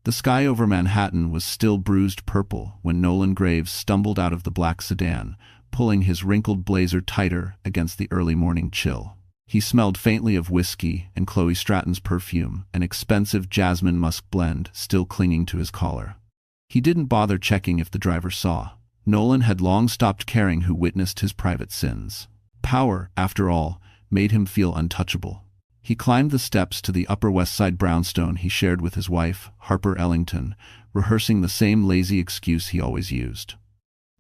The sky over Manhattan was still bruised purple when Nolan Graves stumbled out of the black sedan, pulling his wrinkled blazer tighter against the early morning chill. He smelled faintly of whiskey and Chloe Stratton's perfume, an expensive jasmine musk blend still clinging to his collar. He didn't bother checking if the driver saw. Nolan had long stopped caring who witnessed his private sins. Power, after all, made him feel untouchable. He climbed the steps to the Upper West Side brownstone he shared with his wife, Harper Ellington, rehearsing the same lazy excuse he always used.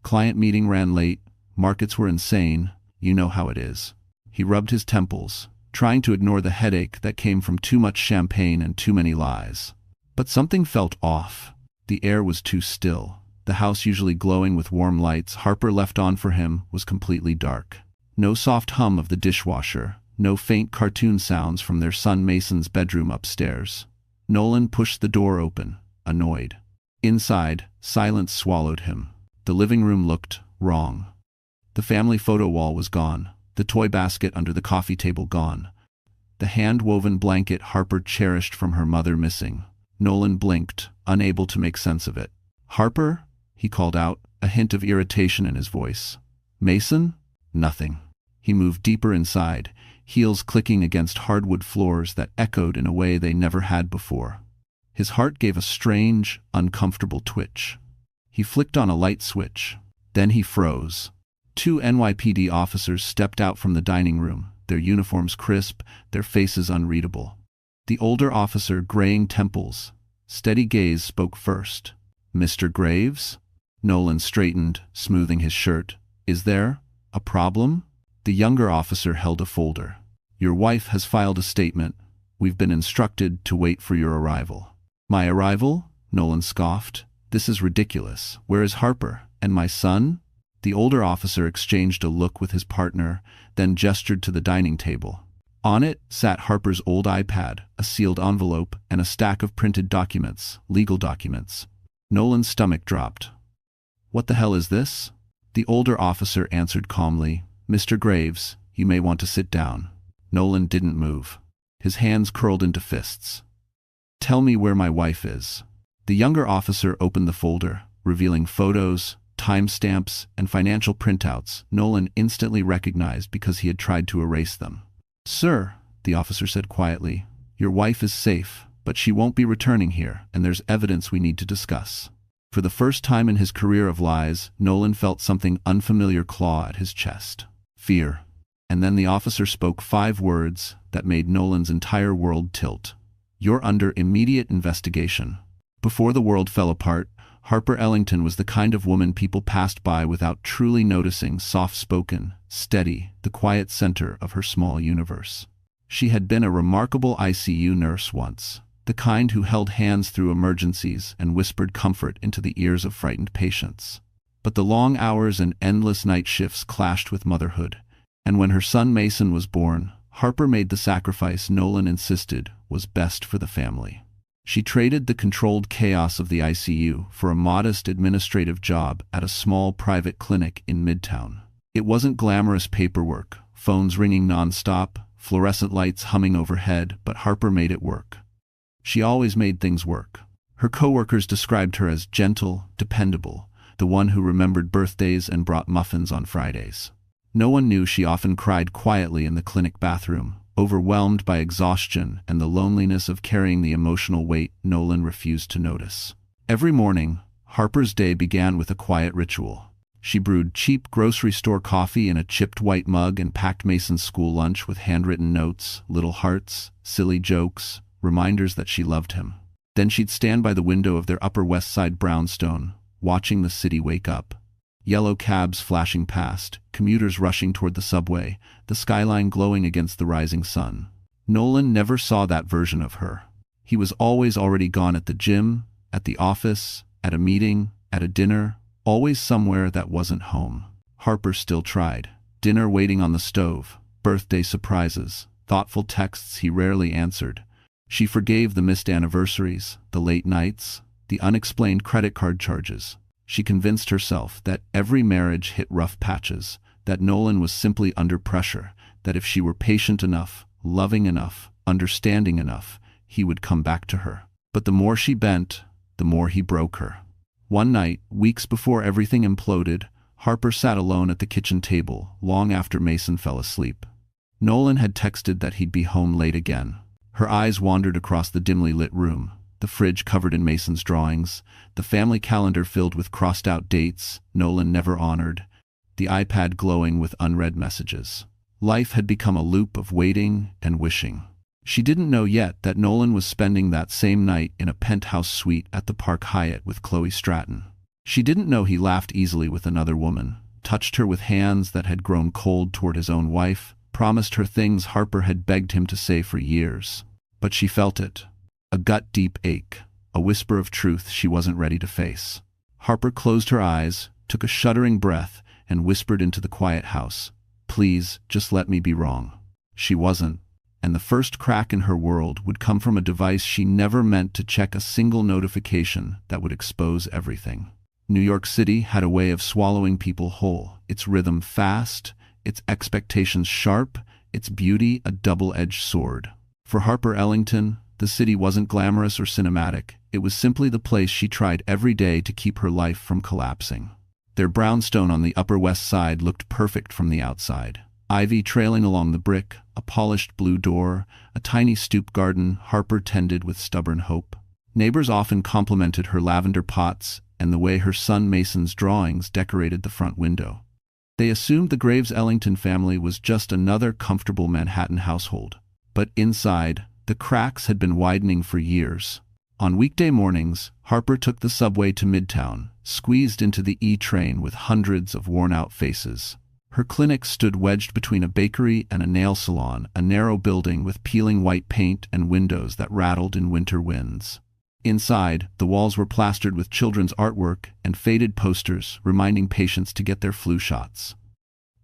Client meeting ran late, markets were insane, you know how it is. He rubbed his temples, trying to ignore the headache that came from too much champagne and too many lies. But something felt off. The air was too still. The house, usually glowing with warm lights Harper left on for him, was completely dark. No soft hum of the dishwasher, no faint cartoon sounds from their son Mason's bedroom upstairs. Nolan pushed the door open, annoyed. Inside, silence swallowed him. The living room looked wrong. The family photo wall was gone, the toy basket under the coffee table gone, the hand-woven blanket Harper cherished from her mother missing. Nolan blinked, unable to make sense of it. "Harper?" he called out, a hint of irritation in his voice. "Mason?" Nothing. He moved deeper inside, heels clicking against hardwood floors that echoed in a way they never had before. His heart gave a strange, uncomfortable twitch. He flicked on a light switch. Then he froze. Two NYPD officers stepped out from the dining room, their uniforms crisp, their faces unreadable. The older officer, graying temples, steady gaze, spoke first. "Mr. Graves?" Nolan straightened, smoothing his shirt. "Is there a problem?" The younger officer held a folder. "Your wife has filed a statement. We've been instructed to wait for your arrival." "My arrival?" Nolan scoffed. "This is ridiculous. Where is Harper? And my son?" The older officer exchanged a look with his partner, then gestured to the dining table. On it sat Harper's old iPad, a sealed envelope, and a stack of printed documents, legal documents. Nolan's stomach dropped. "What the hell is this?" The older officer answered calmly, "Mr. Graves, you may want to sit down." Nolan didn't move. His hands curled into fists. "Tell me where my wife is." The younger officer opened the folder, revealing photos, timestamps, and financial printouts Nolan instantly recognized because he had tried to erase them. "Sir," the officer said quietly, "your wife is safe, but she won't be returning here, and there's evidence we need to discuss." For the first time in his career of lies, Nolan felt something unfamiliar claw at his chest. Fear. And then the officer spoke 5 words that made Nolan's entire world tilt. "You're under immediate investigation." Before the world fell apart, Harper Ellington was the kind of woman people passed by without truly noticing, soft-spoken, steady, the quiet center of her small universe. She had been a remarkable ICU nurse once, the kind who held hands through emergencies and whispered comfort into the ears of frightened patients. But the long hours and endless night shifts clashed with motherhood, and when her son Mason was born, Harper made the sacrifice Nolan insisted was best for the family. She traded the controlled chaos of the ICU for a modest administrative job at a small private clinic in Midtown. It wasn't glamorous paperwork, phones ringing nonstop, fluorescent lights humming overhead, but Harper made it work. She always made things work. Her coworkers described her as gentle, dependable, the one who remembered birthdays and brought muffins on Fridays. No one knew she often cried quietly in the clinic bathroom, overwhelmed by exhaustion and the loneliness of carrying the emotional weight Nolan refused to notice. Every morning, Harper's day began with a quiet ritual. She brewed cheap grocery store coffee in a chipped white mug and packed Mason's school lunch with handwritten notes, little hearts, silly jokes, reminders that she loved him. Then she'd stand by the window of their Upper West Side brownstone, watching the city wake up. Yellow cabs flashing past, commuters rushing toward the subway, the skyline glowing against the rising sun. Nolan never saw that version of her. He was always already gone at the gym, at the office, at a meeting, at a dinner, always somewhere that wasn't home. Harper still tried. Dinner waiting on the stove, birthday surprises, thoughtful texts he rarely answered. She forgave the missed anniversaries, the late nights, the unexplained credit card charges. She convinced herself that every marriage hit rough patches, that Nolan was simply under pressure, that if she were patient enough, loving enough, understanding enough, he would come back to her. But the more she bent, the more he broke her. One night, weeks before everything imploded, Harper sat alone at the kitchen table, long after Mason fell asleep. Nolan had texted that he'd be home late again. Her eyes wandered across the dimly lit room, the fridge covered in Mason's drawings, the family calendar filled with crossed-out dates Nolan never honored, the iPad glowing with unread messages. Life had become a loop of waiting and wishing. She didn't know yet that Nolan was spending that same night in a penthouse suite at the Park Hyatt with Chloe Stratton. She didn't know he laughed easily with another woman, touched her with hands that had grown cold toward his own wife, promised her things Harper had begged him to say for years. But she felt it. A gut-deep ache, a whisper of truth she wasn't ready to face. Harper closed her eyes, took a shuddering breath, and whispered into the quiet house, "Please, just let me be wrong." She wasn't, and the first crack in her world would come from a device she never meant to check a single notification that would expose everything. New York City had a way of swallowing people whole, its rhythm fast, its expectations sharp, its beauty a double-edged sword. For Harper Ellington, the city wasn't glamorous or cinematic. It was simply the place she tried every day to keep her life from collapsing. Their brownstone on the Upper West Side looked perfect from the outside. Ivy trailing along the brick, a polished blue door, a tiny stoop garden Harper tended with stubborn hope. Neighbors often complimented her lavender pots and the way her son Mason's drawings decorated the front window. They assumed the Graves Ellington family was just another comfortable Manhattan household. But inside, the cracks had been widening for years. On weekday mornings, Harper took the subway to Midtown, squeezed into the E train with hundreds of worn-out faces. Her clinic stood wedged between a bakery and a nail salon, a narrow building with peeling white paint and windows that rattled in winter winds. Inside, the walls were plastered with children's artwork and faded posters reminding patients to get their flu shots.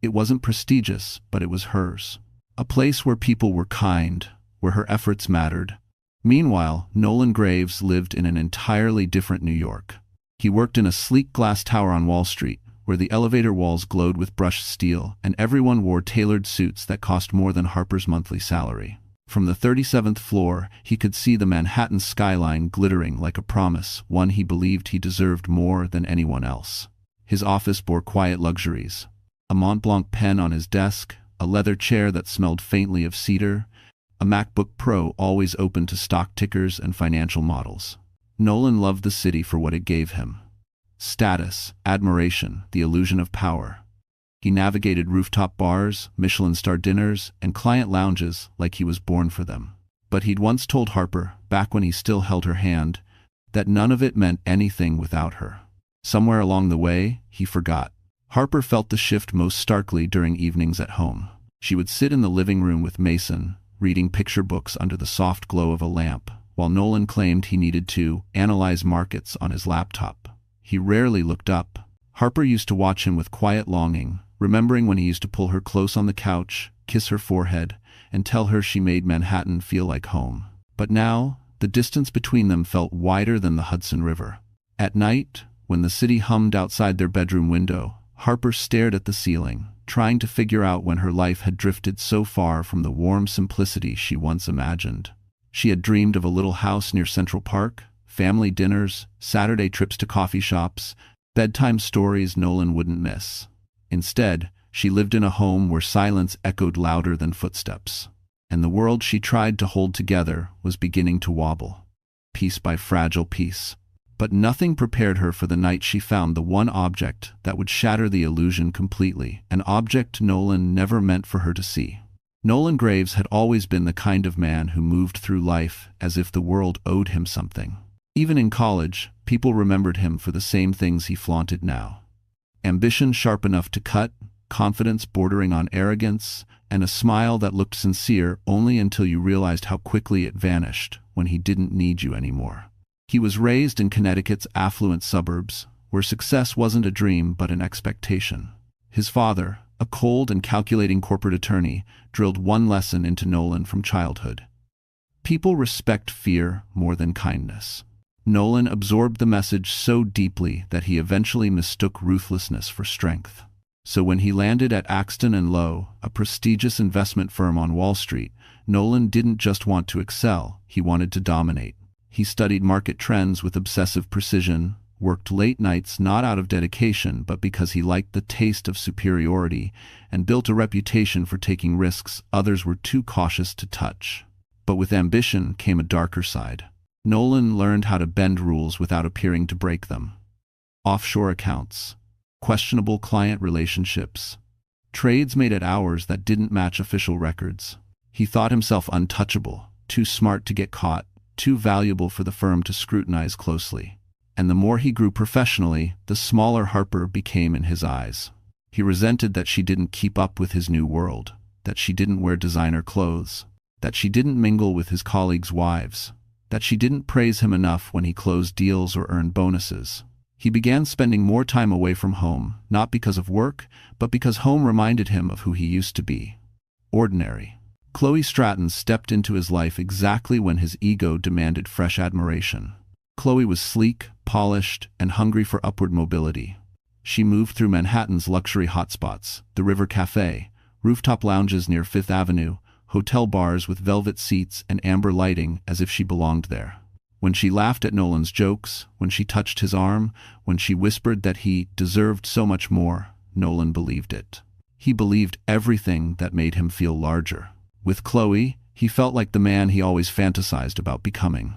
It wasn't prestigious, but it was hers. A place where people were kind, where her efforts mattered. Meanwhile, Nolan Graves lived in an entirely different New York. He worked in a sleek glass tower on Wall Street, where the elevator walls glowed with brushed steel, and everyone wore tailored suits that cost more than Harper's monthly salary. From the 37th floor, he could see the Manhattan skyline glittering like a promise, one he believed he deserved more than anyone else. His office bore quiet luxuries. A Mont Blanc pen on his desk, a leather chair that smelled faintly of cedar, a MacBook Pro always open to stock tickers and financial models. Nolan loved the city for what it gave him. Status, admiration, the illusion of power. He navigated rooftop bars, Michelin-star dinners, and client lounges like he was born for them. But he'd once told Harper, back when he still held her hand, that none of it meant anything without her. Somewhere along the way, he forgot. Harper felt the shift most starkly during evenings at home. She would sit in the living room with Mason, reading picture books under the soft glow of a lamp, while Nolan claimed he needed to analyze markets on his laptop. He rarely looked up. Harper used to watch him with quiet longing, remembering when he used to pull her close on the couch, kiss her forehead, and tell her she made Manhattan feel like home. But now, the distance between them felt wider than the Hudson River. At night, when the city hummed outside their bedroom window, Harper stared at the ceiling, trying to figure out when her life had drifted so far from the warm simplicity she once imagined. She had dreamed of a little house near Central Park, family dinners, Saturday trips to coffee shops, bedtime stories Nolan wouldn't miss. Instead, she lived in a home where silence echoed louder than footsteps, and the world she tried to hold together was beginning to wobble, piece by fragile piece. But nothing prepared her for the night she found the one object that would shatter the illusion completely, an object Nolan never meant for her to see. Nolan Graves had always been the kind of man who moved through life as if the world owed him something. Even in college, people remembered him for the same things he flaunted now. Ambition sharp enough to cut, confidence bordering on arrogance, and a smile that looked sincere only until you realized how quickly it vanished when he didn't need you anymore. He was raised in Connecticut's affluent suburbs, where success wasn't a dream but an expectation. His father, a cold and calculating corporate attorney, drilled one lesson into Nolan from childhood. People respect fear more than kindness. Nolan absorbed the message so deeply that he eventually mistook ruthlessness for strength. So when he landed at Axton & Lowe, a prestigious investment firm on Wall Street, Nolan didn't just want to excel, he wanted to dominate. He studied market trends with obsessive precision, worked late nights not out of dedication but because he liked the taste of superiority, and built a reputation for taking risks others were too cautious to touch. But with ambition came a darker side. Nolan learned how to bend rules without appearing to break them. Offshore accounts, questionable client relationships, trades made at hours that didn't match official records. He thought himself untouchable, too smart to get caught, too valuable for the firm to scrutinize closely. And the more he grew professionally, the smaller Harper became in his eyes. He resented that she didn't keep up with his new world, that she didn't wear designer clothes, that she didn't mingle with his colleagues' wives, that she didn't praise him enough when he closed deals or earned bonuses. He began spending more time away from home, not because of work, but because home reminded him of who he used to be. Ordinary. Chloe Stratton stepped into his life exactly when his ego demanded fresh admiration. Chloe was sleek, polished, and hungry for upward mobility. She moved through Manhattan's luxury hotspots, the River Café, rooftop lounges near Fifth Avenue, hotel bars with velvet seats and amber lighting as if she belonged there. When she laughed at Nolan's jokes, when she touched his arm, when she whispered that he deserved so much more, Nolan believed it. He believed everything that made him feel larger. With Chloe, he felt like the man he always fantasized about becoming.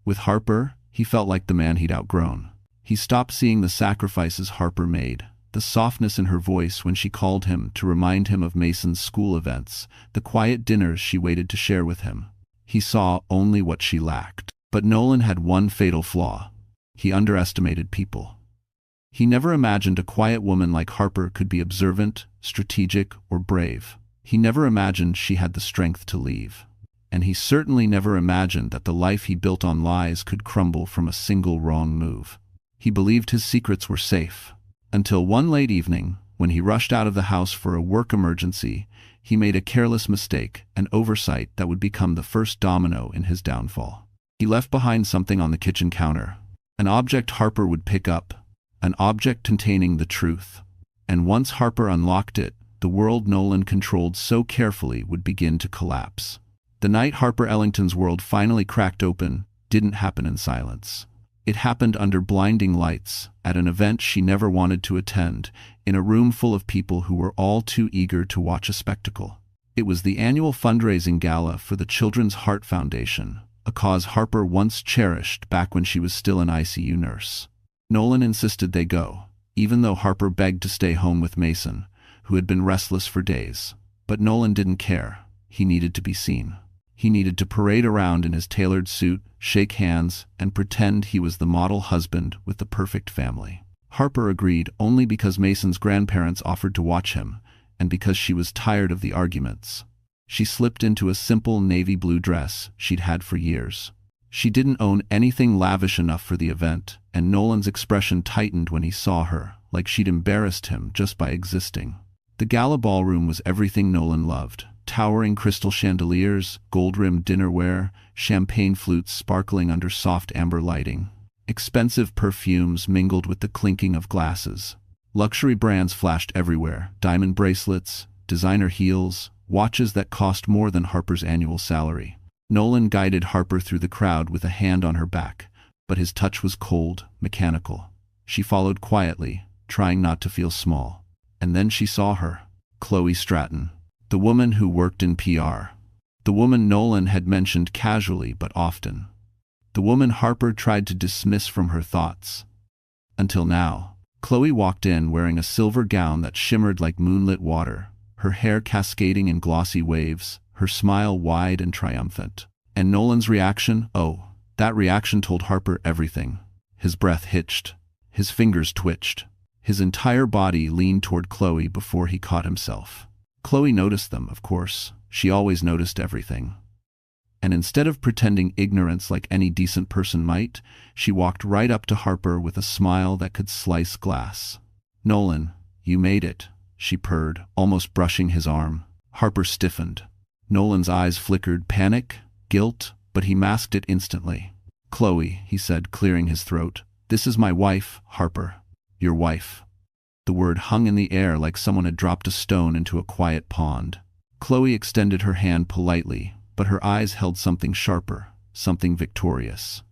With Harper, he felt like the man he'd outgrown. He stopped seeing the sacrifices Harper made, the softness in her voice when she called him to remind him of Mason's school events, the quiet dinners she waited to share with him. He saw only what she lacked. But Nolan had one fatal flaw. He underestimated people. He never imagined a quiet woman like Harper could be observant, strategic, or brave. He never imagined she had the strength to leave. And he certainly never imagined that the life he built on lies could crumble from a single wrong move. He believed his secrets were safe. Until one late evening, when he rushed out of the house for a work emergency, he made a careless mistake, an oversight that would become the first domino in his downfall. He left behind something on the kitchen counter, an object Harper would pick up, an object containing the truth. And once Harper unlocked it, the world Nolan controlled so carefully would begin to collapse. The night Harper Ellington's world finally cracked open didn't happen in silence. It happened under blinding lights, at an event she never wanted to attend, in a room full of people who were all too eager to watch a spectacle. It was the annual fundraising gala for the Children's Heart Foundation, a cause Harper once cherished back when she was still an ICU nurse. Nolan insisted they go, even though Harper begged to stay home with Mason, who had been restless for days. But Nolan didn't care. He needed to be seen. He needed to parade around in his tailored suit, shake hands, and pretend he was the model husband with the perfect family. Harper agreed only because Mason's grandparents offered to watch him, and because she was tired of the arguments. She slipped into a simple navy blue dress she'd had for years. She didn't own anything lavish enough for the event, and Nolan's expression tightened when he saw her, like she'd embarrassed him just by existing. The gala ballroom was everything Nolan loved. Towering crystal chandeliers, gold-rimmed dinnerware, champagne flutes sparkling under soft amber lighting. Expensive perfumes mingled with the clinking of glasses. Luxury brands flashed everywhere, diamond bracelets, designer heels, watches that cost more than Harper's annual salary. Nolan guided Harper through the crowd with a hand on her back, but his touch was cold, mechanical. She followed quietly, trying not to feel small. And then she saw her, Chloe Stratton, the woman who worked in PR. The woman Nolan had mentioned casually but often. The woman Harper tried to dismiss from her thoughts. Until now. Chloe walked in wearing a silver gown that shimmered like moonlit water, her hair cascading in glossy waves, her smile wide and triumphant. And Nolan's reaction? Oh, that reaction told Harper everything. His breath hitched. His fingers twitched. His entire body leaned toward Chloe before he caught himself. Chloe noticed them, of course. She always noticed everything. And instead of pretending ignorance like any decent person might, she walked right up to Harper with a smile that could slice glass. "Nolan, you made it," she purred, almost brushing his arm. Harper stiffened. Nolan's eyes flickered panic, guilt, but he masked it instantly. "Chloe," he said, clearing his throat. "This is my wife, Harper. Your wife." The word hung in the air like someone had dropped a stone into a quiet pond. Chloe extended her hand politely, but her eyes held something sharper, something victorious.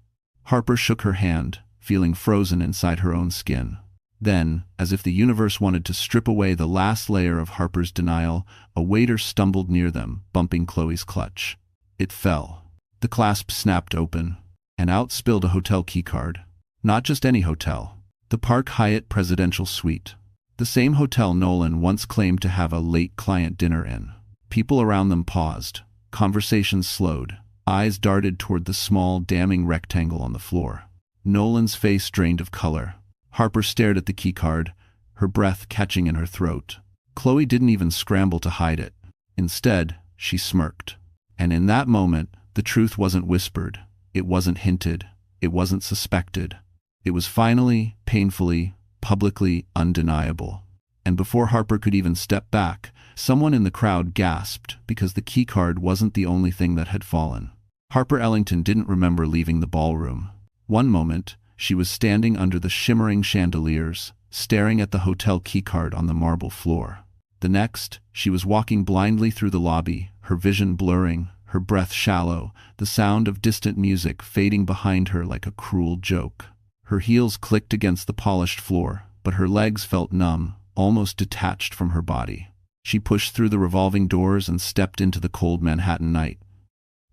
Harper shook her hand, feeling frozen inside her own skin. Then, as if the universe wanted to strip away the last layer of Harper's denial, a waiter stumbled near them, bumping Chloe's clutch. It fell. The clasp snapped open, and out spilled a hotel keycard. Not just any hotel. The Park Hyatt Presidential Suite. The same hotel Nolan once claimed to have a late client dinner in. People around them paused. Conversations slowed. Eyes darted toward the small, damning rectangle on the floor. Nolan's face drained of color. Harper stared at the keycard, her breath catching in her throat. Chloe didn't even scramble to hide it. Instead, she smirked. And in that moment, the truth wasn't whispered. It wasn't hinted. It wasn't suspected. It was finally, painfully, publicly undeniable. And before Harper could even step back, someone in the crowd gasped because the keycard wasn't the only thing that had fallen. Harper Ellington didn't remember leaving the ballroom. One moment, she was standing under the shimmering chandeliers, staring at the hotel keycard on the marble floor. The next, she was walking blindly through the lobby, her vision blurring, her breath shallow, the sound of distant music fading behind her like a cruel joke. Her heels clicked against the polished floor, but her legs felt numb, almost detached from her body. She pushed through the revolving doors and stepped into the cold Manhattan night.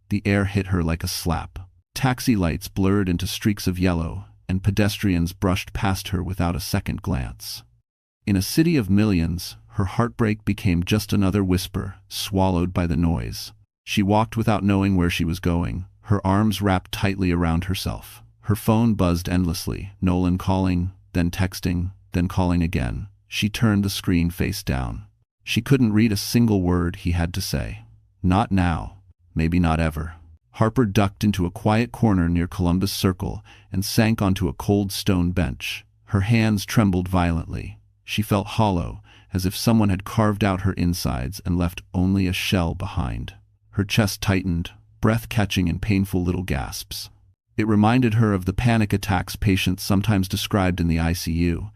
The air hit her like a slap. Taxi lights blurred into streaks of yellow, and pedestrians brushed past her without a second glance. In a city of millions, her heartbreak became just another whisper, swallowed by the noise. She walked without knowing where she was going, her arms wrapped tightly around herself. Her phone buzzed endlessly, Nolan calling, then texting, then calling again. She turned the screen face down. She couldn't read a single word he had to say. Not now. Maybe not ever. Harper ducked into a quiet corner near Columbus Circle and sank onto a cold stone bench. Her hands trembled violently. She felt hollow, as if someone had carved out her insides and left only a shell behind. Her chest tightened, breath catching in painful little gasps. It reminded her of the panic attacks patients sometimes described in the ICU.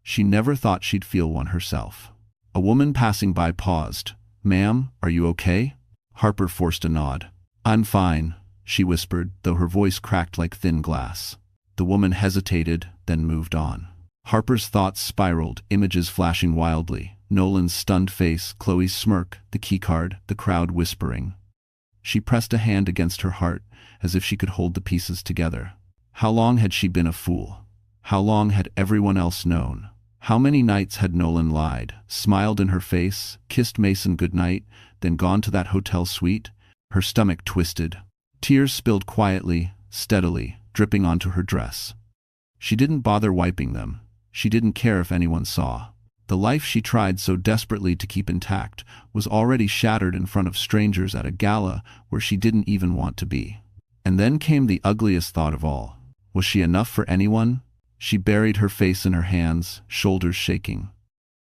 She never thought she'd feel one herself. A woman passing by paused. "Ma'am, are you okay?" Harper forced a nod. "I'm fine," she whispered, though her voice cracked like thin glass. The woman hesitated, then moved on. Harper's thoughts spiraled, images flashing wildly. Nolan's stunned face, Chloe's smirk, the keycard, the crowd whispering. She pressed a hand against her heart, as if she could hold the pieces together. How long had she been a fool? How long had everyone else known? How many nights had Nolan lied, smiled in her face, kissed Mason goodnight, then gone to that hotel suite? Her stomach twisted. Tears spilled quietly, steadily, dripping onto her dress. She didn't bother wiping them. She didn't care if anyone saw. The life she tried so desperately to keep intact was already shattered in front of strangers at a gala where she didn't even want to be. And then came the ugliest thought of all. Was she enough for anyone? She buried her face in her hands, shoulders shaking.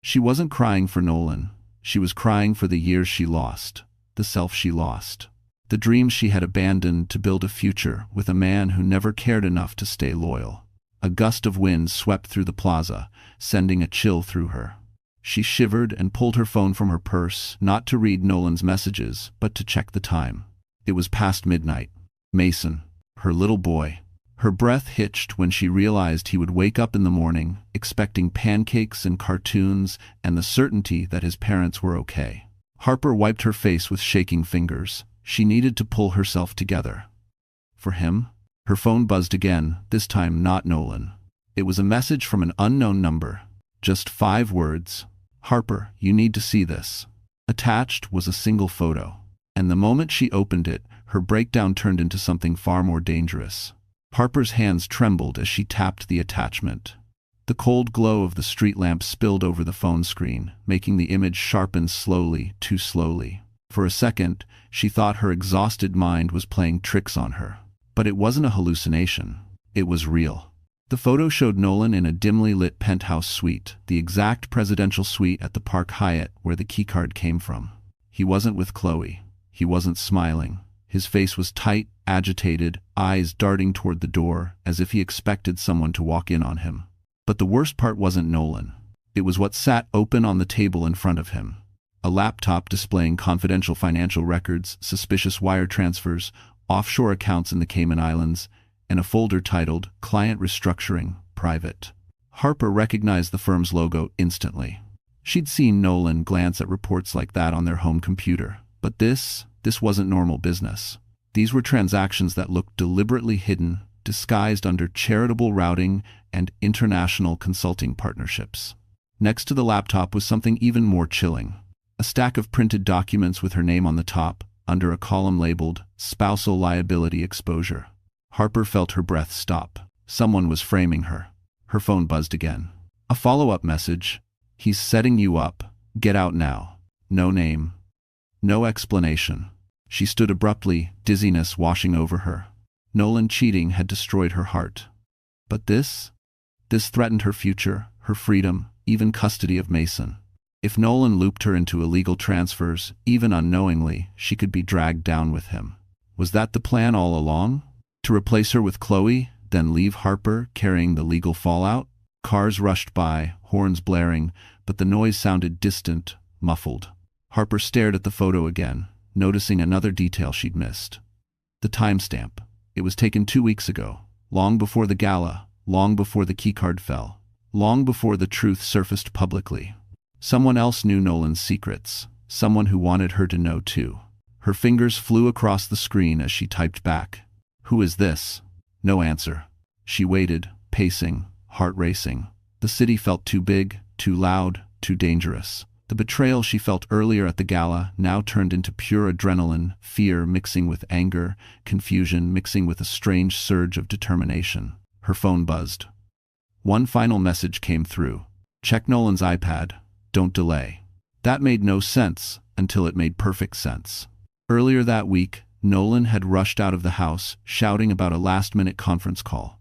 She wasn't crying for Nolan. She was crying for the years she lost, the self she lost, the dreams she had abandoned to build a future with a man who never cared enough to stay loyal. A gust of wind swept through the plaza, sending a chill through her. She shivered and pulled her phone from her purse, not to read Nolan's messages, but to check the time. It was past midnight. Mason, her little boy. Her breath hitched when she realized he would wake up in the morning, expecting pancakes and cartoons and the certainty that his parents were okay. Harper wiped her face with shaking fingers. She needed to pull herself together. For him? Her phone buzzed again, this time not Nolan. It was a message from an unknown number. Just 5 words. "Harper, you need to see this." Attached was a single photo. And the moment she opened it, her breakdown turned into something far more dangerous. Harper's hands trembled as she tapped the attachment. The cold glow of the street lamp spilled over the phone screen, making the image sharpen slowly, too slowly. For a second, she thought her exhausted mind was playing tricks on her. But it wasn't a hallucination. It was real. The photo showed Nolan in a dimly lit penthouse suite, the exact presidential suite at the Park Hyatt where the keycard came from. He wasn't with Chloe. He wasn't smiling. His face was tight, agitated, eyes darting toward the door, as if he expected someone to walk in on him. But the worst part wasn't Nolan. It was what sat open on the table in front of him. A laptop displaying confidential financial records, suspicious wire transfers, offshore accounts in the Cayman Islands, and a folder titled Client Restructuring, Private. Harper recognized the firm's logo instantly. She'd seen Nolan glance at reports like that on their home computer. But this wasn't normal business. These were transactions that looked deliberately hidden, disguised under charitable routing and international consulting partnerships. Next to the laptop was something even more chilling. A stack of printed documents with her name on the top, under a column labeled Spousal Liability Exposure. Harper felt her breath stop. Someone was framing her. Her phone buzzed again. A follow-up message. He's setting you up. Get out now. No name. No explanation. She stood abruptly, dizziness washing over her. Nolan cheating had destroyed her heart. But this threatened her future, her freedom, even custody of Mason. If Nolan looped her into illegal transfers, even unknowingly, she could be dragged down with him. Was that the plan all along? To replace her with Chloe, then leave Harper carrying the legal fallout? Cars rushed by, horns blaring, but the noise sounded distant, muffled. Harper stared at the photo again, noticing another detail she'd missed. The timestamp. It was taken 2 weeks ago, long before the gala, long before the keycard fell, long before the truth surfaced publicly. Someone else knew Nolan's secrets, someone who wanted her to know too. Her fingers flew across the screen as she typed back. Who is this? No answer. She waited, pacing, heart racing. The city felt too big, too loud, too dangerous. The betrayal she felt earlier at the gala now turned into pure adrenaline, fear mixing with anger, confusion mixing with a strange surge of determination. Her phone buzzed. One final message came through. Check Nolan's iPad. Don't delay. That made no sense until it made perfect sense. Earlier that week, Nolan had rushed out of the house, shouting about a last-minute conference call.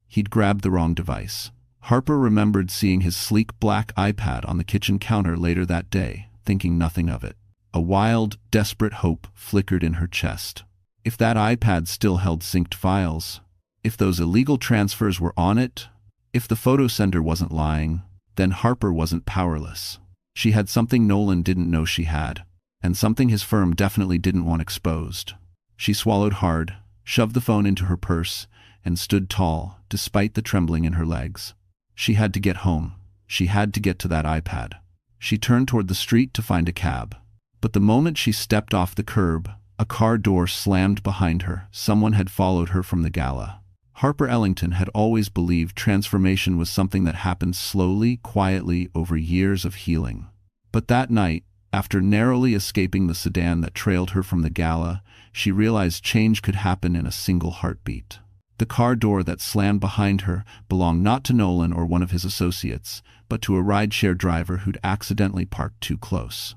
He'd grabbed the wrong device. Harper remembered seeing his sleek black iPad on the kitchen counter later that day, thinking nothing of it. A wild, desperate hope flickered in her chest. If that iPad still held synced files, if those illegal transfers were on it, if the photo sender wasn't lying, then Harper wasn't powerless. She had something Nolan didn't know she had, and something his firm definitely didn't want exposed. She swallowed hard, shoved the phone into her purse, and stood tall, despite the trembling in her legs. She had to get home. She had to get to that iPad. She turned toward the street to find a cab. But the moment she stepped off the curb, a car door slammed behind her. Someone had followed her from the gala. Harper Ellington had always believed transformation was something that happened slowly, quietly, over years of healing. But that night, after narrowly escaping the sedan that trailed her from the gala, she realized change could happen in a single heartbeat. The car door that slammed behind her belonged not to Nolan or one of his associates, but to a rideshare driver who'd accidentally parked too close.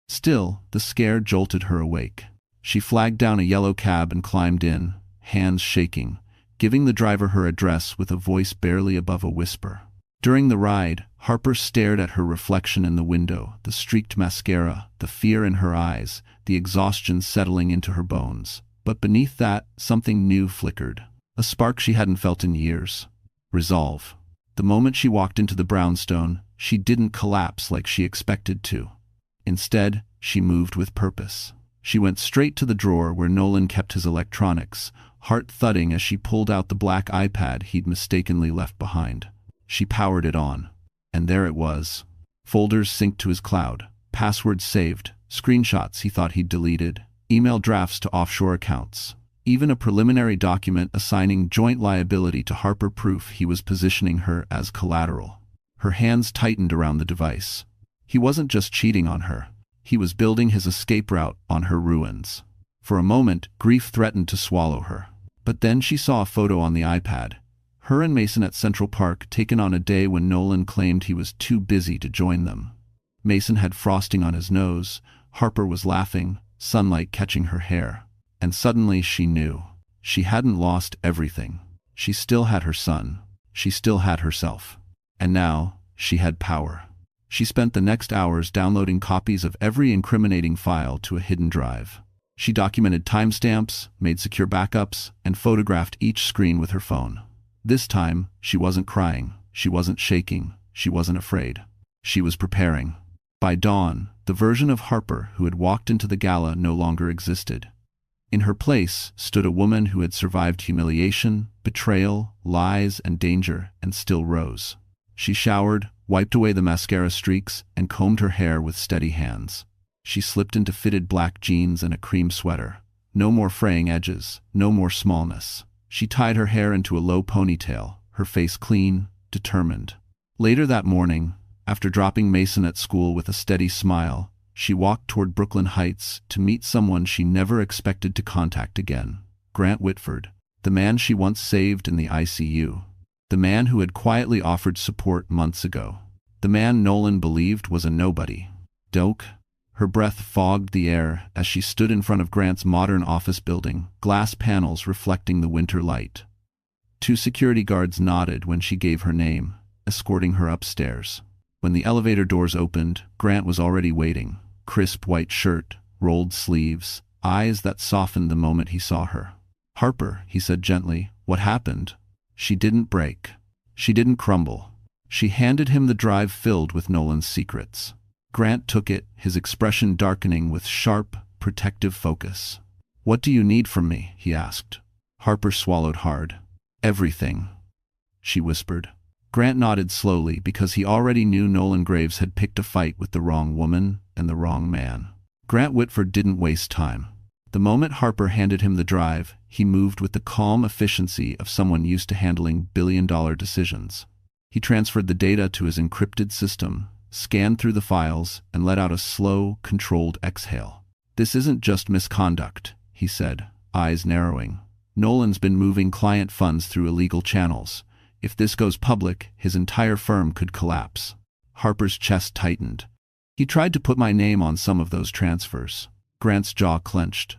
Still, the scare jolted her awake. She flagged down a yellow cab and climbed in, hands shaking, giving the driver her address with a voice barely above a whisper. During the ride, Harper stared at her reflection in the window, the streaked mascara, the fear in her eyes, the exhaustion settling into her bones. But beneath that, something new flickered. A spark she hadn't felt in years. Resolve. The moment she walked into the brownstone, she didn't collapse like she expected to. Instead, she moved with purpose. She went straight to the drawer where Nolan kept his electronics, heart thudding as she pulled out the black iPad he'd mistakenly left behind. She powered it on. And there it was. Folders synced to his cloud, passwords saved, screenshots he thought he'd deleted, email drafts to offshore accounts. Even a preliminary document assigning joint liability to Harper, proof he was positioning her as collateral. Her hands tightened around the device. He wasn't just cheating on her. He was building his escape route on her ruins. For a moment, grief threatened to swallow her. But then she saw a photo on the iPad. Her and Mason at Central Park, taken on a day when Nolan claimed he was too busy to join them. Mason had frosting on his nose. Harper was laughing, sunlight catching her hair. And suddenly she knew. She hadn't lost everything. She still had her son. She still had herself. And now, she had power. She spent the next hours downloading copies of every incriminating file to a hidden drive. She documented timestamps, made secure backups, and photographed each screen with her phone. This time, she wasn't crying. She wasn't shaking. She wasn't afraid. She was preparing. By dawn, the version of Harper who had walked into the gala no longer existed. In her place stood a woman who had survived humiliation, betrayal, lies, and danger, and still rose. She showered, wiped away the mascara streaks, and combed her hair with steady hands. She slipped into fitted black jeans and a cream sweater. No more fraying edges, no more smallness. She tied her hair into a low ponytail, her face clean, determined. Later that morning, after dropping Mason at school with a steady smile, she walked toward Brooklyn Heights to meet someone she never expected to contact again. Grant Whitford, the man she once saved in the ICU. The man who had quietly offered support months ago. The man Nolan believed was a nobody. Doak. Her breath fogged the air as she stood in front of Grant's modern office building, glass panels reflecting the winter light. 2 security guards nodded when she gave her name, escorting her upstairs. When the elevator doors opened, Grant was already waiting. Crisp white shirt, rolled sleeves, eyes that softened the moment he saw her. "Harper," he said gently, "what happened?" She didn't break. She didn't crumble. She handed him the drive filled with Nolan's secrets. Grant took it, his expression darkening with sharp, protective focus. "What do you need from me?" he asked. Harper swallowed hard. "Everything," she whispered. Grant nodded slowly because he already knew Nolan Graves had picked a fight with the wrong woman and the wrong man. Grant Whitford didn't waste time. The moment Harper handed him the drive, he moved with the calm efficiency of someone used to handling billion-dollar decisions. He transferred the data to his encrypted system, scanned through the files, and let out a slow, controlled exhale. "This isn't just misconduct," he said, eyes narrowing. "Nolan's been moving client funds through illegal channels. If this goes public, his entire firm could collapse." Harper's chest tightened. "He tried to put my name on some of those transfers." Grant's jaw clenched.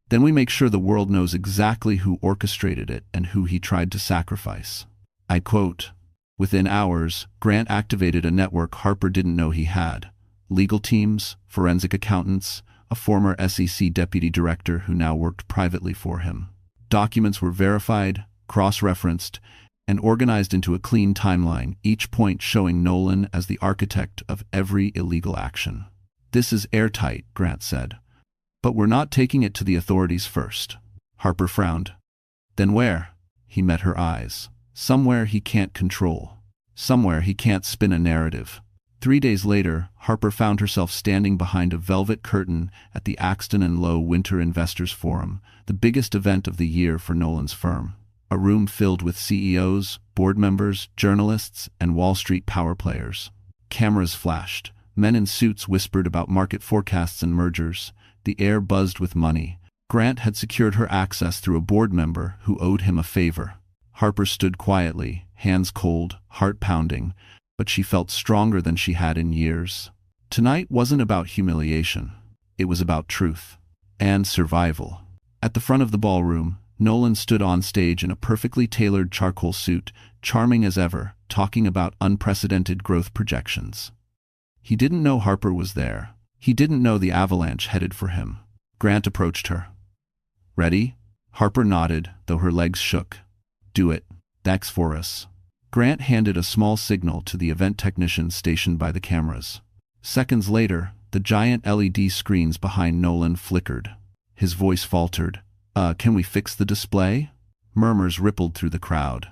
"Then we make sure the world knows exactly who orchestrated it and who he tried to sacrifice." I quote. Within hours, Grant activated a network Harper didn't know he had. Legal teams, forensic accountants, a former SEC deputy director who now worked privately for him. Documents were verified, cross-referenced, and organized into a clean timeline, each point showing Nolan as the architect of every illegal action. "This is airtight," Grant said. "But we're not taking it to the authorities first." Harper frowned. "Then where?" He met her eyes. "Somewhere he can't control. Somewhere he can't spin a narrative." 3 days later, Harper found herself standing behind a velvet curtain at the Axton and Lowe Winter Investors Forum, the biggest event of the year for Nolan's firm. A room filled with CEOs, board members, journalists, and Wall Street power players. Cameras flashed. Men in suits whispered about market forecasts and mergers. The air buzzed with money. Grant had secured her access through a board member who owed him a favor. Harper stood quietly, hands cold, heart pounding, but she felt stronger than she had in years. Tonight wasn't about humiliation. It was about truth. And survival. At the front of the ballroom, Nolan stood on stage in a perfectly tailored charcoal suit, charming as ever, talking about unprecedented growth projections. He didn't know Harper was there. He didn't know the avalanche headed for him. Grant approached her. "Ready?" Harper nodded, though her legs shook. "Do it. That's for us." Grant handed a small signal to the event technicians stationed by the cameras. Seconds later, the giant LED screens behind Nolan flickered. His voice faltered. Can we fix the display?" Murmurs rippled through the crowd.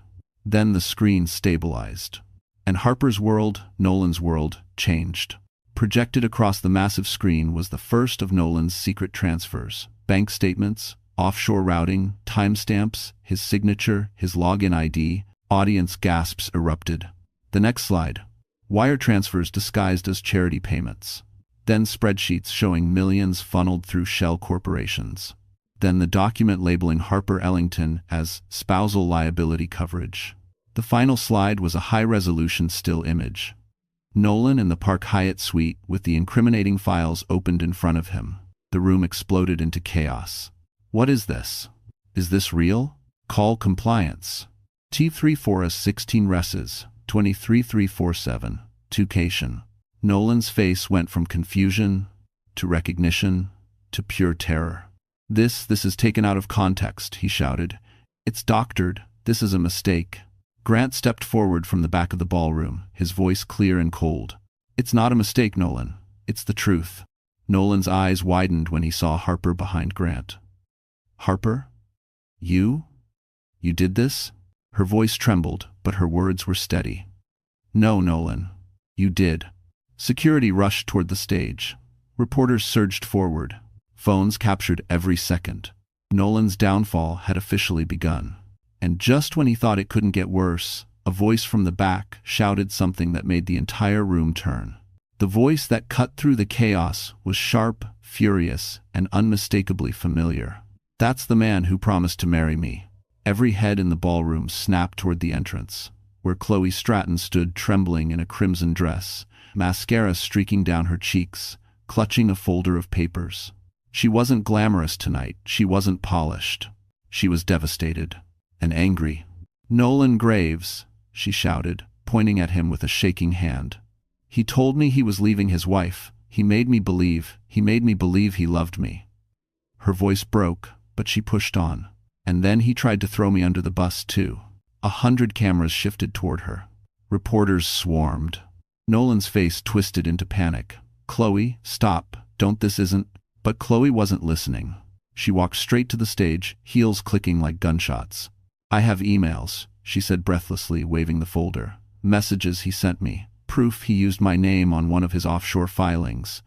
Then the screen stabilized. And Harper's world, Nolan's world, changed. Projected across the massive screen was the first of Nolan's secret transfers. Bank statements, offshore routing, timestamps, his signature, his login ID. Audience gasps erupted. The next slide. Wire transfers disguised as charity payments. Then spreadsheets showing millions funneled through shell corporations. Then the document labeling Harper Ellington as spousal liability coverage. The final slide was a high-resolution still image. Nolan in the Park Hyatt suite with the incriminating files opened in front of him. The room exploded into chaos. "What is this? Is this real? Call compliance. T34 16 Reses, 23347, Tucation." Nolan's face went from confusion to recognition to pure terror. This is taken out of context," he shouted. "It's doctored. This is a mistake." Grant stepped forward from the back of the ballroom, his voice clear and cold. "It's not a mistake, Nolan. It's the truth." Nolan's eyes widened when he saw Harper behind Grant. Harper? You? You did this? Her voice trembled, but her words were steady. No, Nolan. You did. Security rushed toward the stage. Reporters surged forward. Phones captured every second. Nolan's downfall had officially begun. And just when he thought it couldn't get worse, a voice from the back shouted something that made the entire room turn. The voice that cut through the chaos was sharp, furious, and unmistakably familiar. That's the man who promised to marry me. Every head in the ballroom snapped toward the entrance, where Chloe Stratton stood trembling in a crimson dress, mascara streaking down her cheeks, clutching a folder of papers. She wasn't glamorous tonight, she wasn't polished. She was devastated and angry. Nolan Graves, she shouted, pointing at him with a shaking hand. He told me he was leaving his wife. He made me believe he loved me. Her voice broke, but she pushed on. And then he tried to throw me under the bus too. 100 cameras shifted toward her. Reporters swarmed. Nolan's face twisted into panic. Chloe, stop, don't, this isn't. But Chloe wasn't listening. She walked straight to the stage, heels clicking like gunshots. I have emails, she said breathlessly, waving the folder. Messages he sent me. Proof he used my name on one of his offshore filings.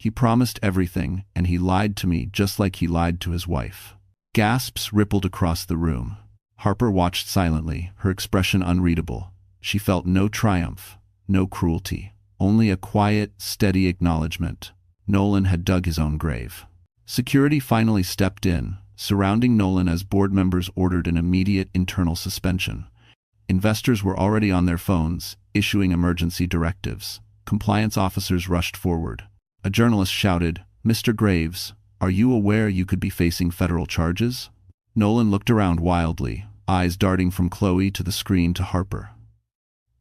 He promised everything, and he lied to me just like he lied to his wife. Gasps rippled across the room. Harper watched silently, her expression unreadable. She felt no triumph, no cruelty, only a quiet, steady acknowledgement. Nolan had dug his own grave. Security finally stepped in, surrounding Nolan as board members ordered an immediate internal suspension. Investors were already on their phones, issuing emergency directives. Compliance officers rushed forward. A journalist shouted, "Mr. Graves, are you aware you could be facing federal charges?" Nolan looked around wildly, eyes darting from Chloe to the screen to Harper.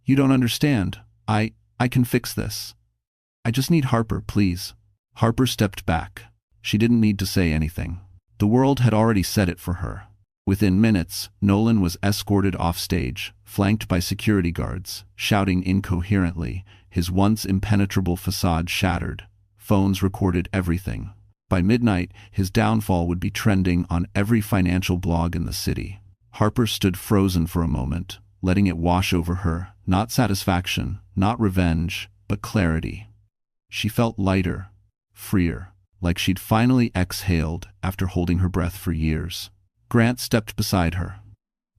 You don't understand. I can fix this. I just need Harper, please. Harper stepped back. She didn't need to say anything. The world had already said it for her. Within minutes, Nolan was escorted off stage, flanked by security guards, shouting incoherently, his once impenetrable facade shattered. Phones recorded everything. By midnight, his downfall would be trending on every financial blog in the city. Harper stood frozen for a moment, letting it wash over her, not satisfaction, not revenge, but clarity. She felt lighter, freer, like she'd finally exhaled after holding her breath for years. Grant stepped beside her.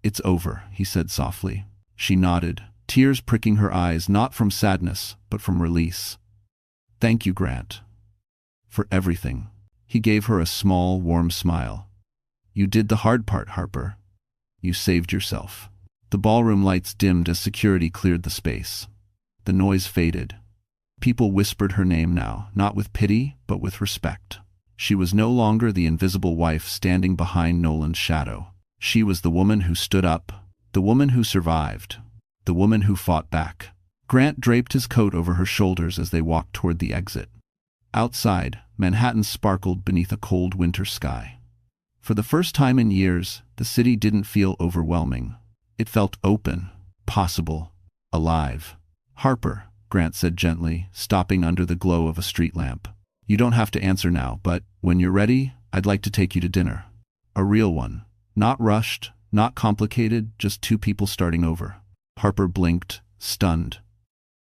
It's over, he said softly. She nodded, tears pricking her eyes not from sadness, but from release. Thank you, Grant. For everything. He gave her a small, warm smile. You did the hard part, Harper. You saved yourself. The ballroom lights dimmed as security cleared the space. The noise faded. People whispered her name now, not with pity, but with respect. She was no longer the invisible wife standing behind Nolan's shadow. She was the woman who stood up, the woman who survived, the woman who fought back. Grant draped his coat over her shoulders as they walked toward the exit. Outside, Manhattan sparkled beneath a cold winter sky. For the first time in years, the city didn't feel overwhelming. It felt open, possible, alive. Harper, Grant said gently, stopping under the glow of a street lamp. You don't have to answer now, but when you're ready, I'd like to take you to dinner. A real one. Not rushed, not complicated, just two people starting over. Harper blinked, stunned.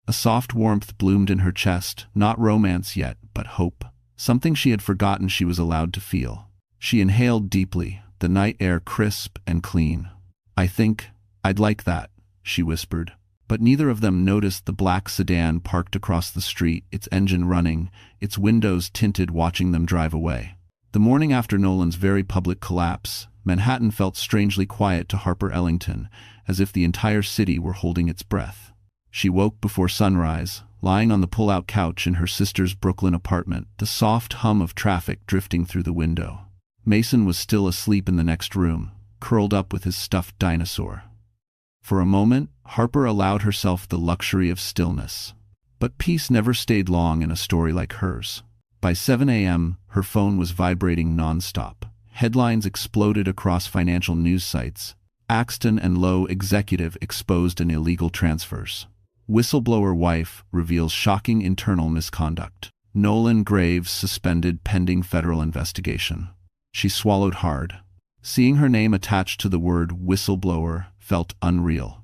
A soft warmth bloomed in her chest, not romance yet, but hope. Something she had forgotten she was allowed to feel. She inhaled deeply, the night air crisp and clean. I think I'd like that, she whispered. But neither of them noticed the black sedan parked across the street, its engine running, its windows tinted, watching them drive away. The morning after Nolan's very public collapse, Manhattan felt strangely quiet to Harper Ellington, as if the entire city were holding its breath. She woke before sunrise, lying on the pull-out couch in her sister's Brooklyn apartment, the soft hum of traffic drifting through the window. Mason was still asleep in the next room, curled up with his stuffed dinosaur. For a moment, Harper allowed herself the luxury of stillness. But peace never stayed long in a story like hers. By 7 a.m., her phone was vibrating nonstop. Headlines exploded across financial news sites. Axton and Lowe executive exposed in illegal transfers. Whistleblower wife reveals shocking internal misconduct. Nolan Graves suspended pending federal investigation. She swallowed hard. Seeing her name attached to the word whistleblower felt unreal.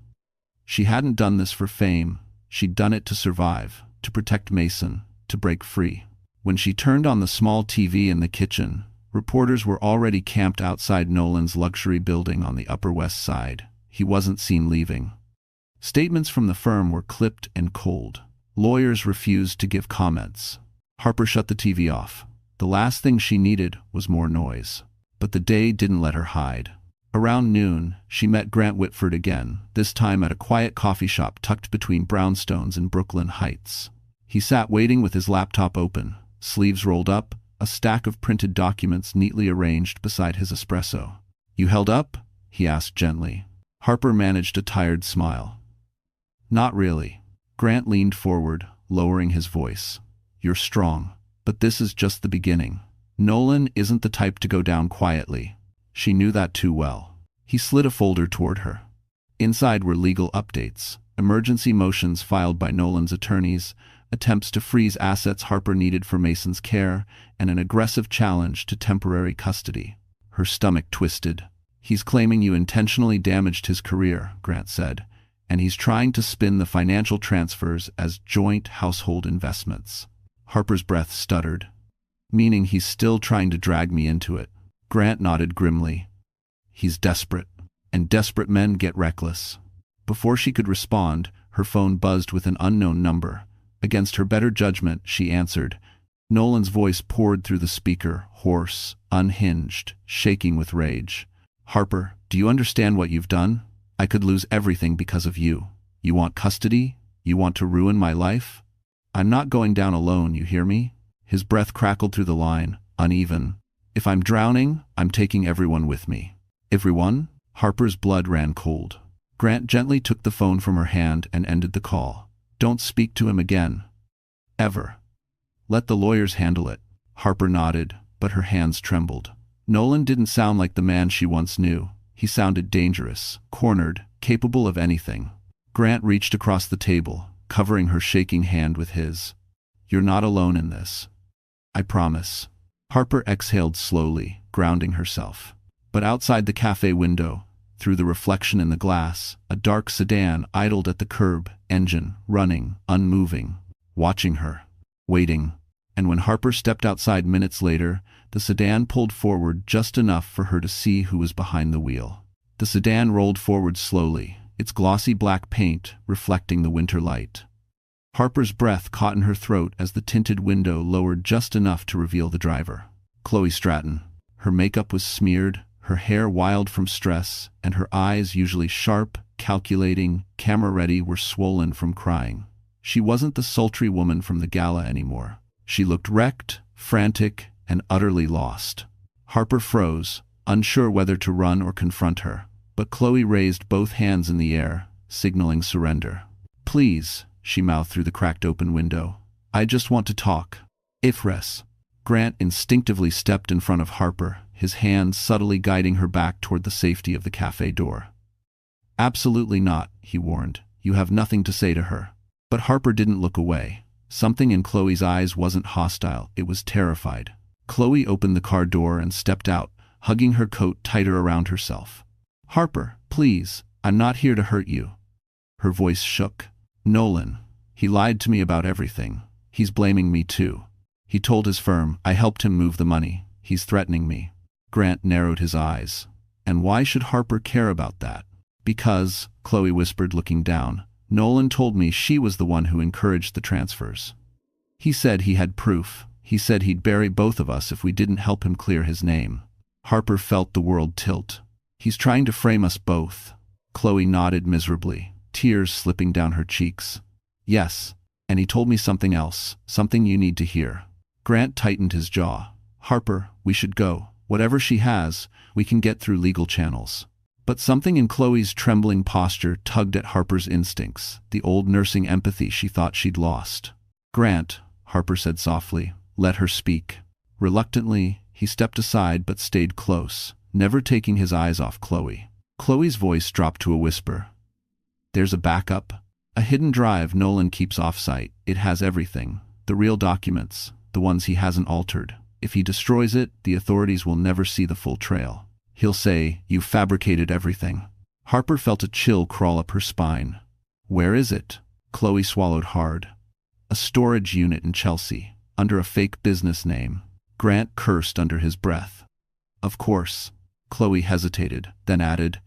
She hadn't done this for fame. She'd done it to survive, to protect Mason, to break free. When she turned on the small TV in the kitchen, reporters were already camped outside Nolan's luxury building on the Upper West Side. He wasn't seen leaving. Statements from the firm were clipped and cold. Lawyers refused to give comments. Harper shut the TV off. The last thing she needed was more noise. But the day didn't let her hide. Around noon, she met Grant Whitford again, this time at a quiet coffee shop tucked between brownstones in Brooklyn Heights. He sat waiting with his laptop open, sleeves rolled up, a stack of printed documents neatly arranged beside his espresso. "You held up?" he asked gently. Harper managed a tired smile. "Not really." Grant leaned forward, lowering his voice. "You're strong, but this is just the beginning. Nolan isn't the type to go down quietly." She knew that too well. He slid a folder toward her. Inside were legal updates, emergency motions filed by Nolan's attorneys, attempts to freeze assets Harper needed for Mason's care, and an aggressive challenge to temporary custody. Her stomach twisted. "He's claiming you intentionally damaged his career," Grant said, "and he's trying to spin the financial transfers as joint household investments." Harper's breath stuttered. "Meaning he's still trying to drag me into it." Grant nodded grimly. "He's desperate, and desperate men get reckless." Before she could respond, her phone buzzed with an unknown number. Against her better judgment, she answered. Nolan's voice poured through the speaker, hoarse, unhinged, shaking with rage. "Harper, do you understand what you've done? I could lose everything because of you. You want custody? You want to ruin my life? I'm not going down alone, you hear me?" His breath crackled through the line, uneven. "If I'm drowning, I'm taking everyone with me." "Everyone?" Harper's blood ran cold. Grant gently took the phone from her hand and ended the call. "Don't speak to him again. Ever. Let the lawyers handle it." Harper nodded, but her hands trembled. Nolan didn't sound like the man she once knew. He sounded dangerous, cornered, capable of anything. Grant reached across the table, covering her shaking hand with his. "You're not alone in this. I promise." Harper exhaled slowly, grounding herself. But outside the cafe window, through the reflection in the glass, a dark sedan idled at the curb, engine running, unmoving, watching her, waiting. And when Harper stepped outside minutes later, the sedan pulled forward just enough for her to see who was behind the wheel. The sedan rolled forward slowly, its glossy black paint reflecting the winter light. Harper's breath caught in her throat as the tinted window lowered just enough to reveal the driver. Chloe Stratton. Her makeup was smeared, her hair wild from stress, and her eyes, usually sharp, calculating, camera-ready, were swollen from crying. She wasn't the sultry woman from the gala anymore. She looked wrecked, frantic, and utterly lost. Harper froze, unsure whether to run or confront her, but Chloe raised both hands in the air, signaling surrender. "Please," she mouthed through the cracked open window. "I just want to talk." "Mistress." Grant instinctively stepped in front of Harper, his hands subtly guiding her back toward the safety of the cafe door. "Absolutely not," he warned. "You have nothing to say to her." But Harper didn't look away. Something in Chloe's eyes wasn't hostile, it was terrified. Chloe opened the car door and stepped out, hugging her coat tighter around herself. "Harper, please, I'm not here to hurt you." Her voice shook. "Nolan. He lied to me about everything. He's blaming me too. He told his firm I helped him move the money. He's threatening me." Grant narrowed his eyes. "And why should Harper care about that?" "Because," Chloe whispered, looking down, "Nolan told me she was the one who encouraged the transfers. He said he had proof. He said he'd bury both of us if we didn't help him clear his name." Harper felt the world tilt. "He's trying to frame us both." Chloe nodded miserably, tears slipping down her cheeks. "Yes, and he told me something else, something you need to hear." Grant tightened his jaw. "Harper, we should go. Whatever she has, we can get through legal channels." But something in Chloe's trembling posture tugged at Harper's instincts, the old nursing empathy she thought she'd lost. "Grant," Harper said softly, "let her speak." Reluctantly, he stepped aside but stayed close, never taking his eyes off Chloe. Chloe's voice dropped to a whisper. "There's a backup. A hidden drive Nolan keeps off-site. It has everything. The real documents, the ones he hasn't altered. If he destroys it, the authorities will never see the full trail. He'll say, "You fabricated everything." Harper felt a chill crawl up her spine. "Where is it?" Chloe swallowed hard. "A storage unit in Chelsea, under a fake business name." Grant cursed under his breath. "Of course." Chloe hesitated, then added,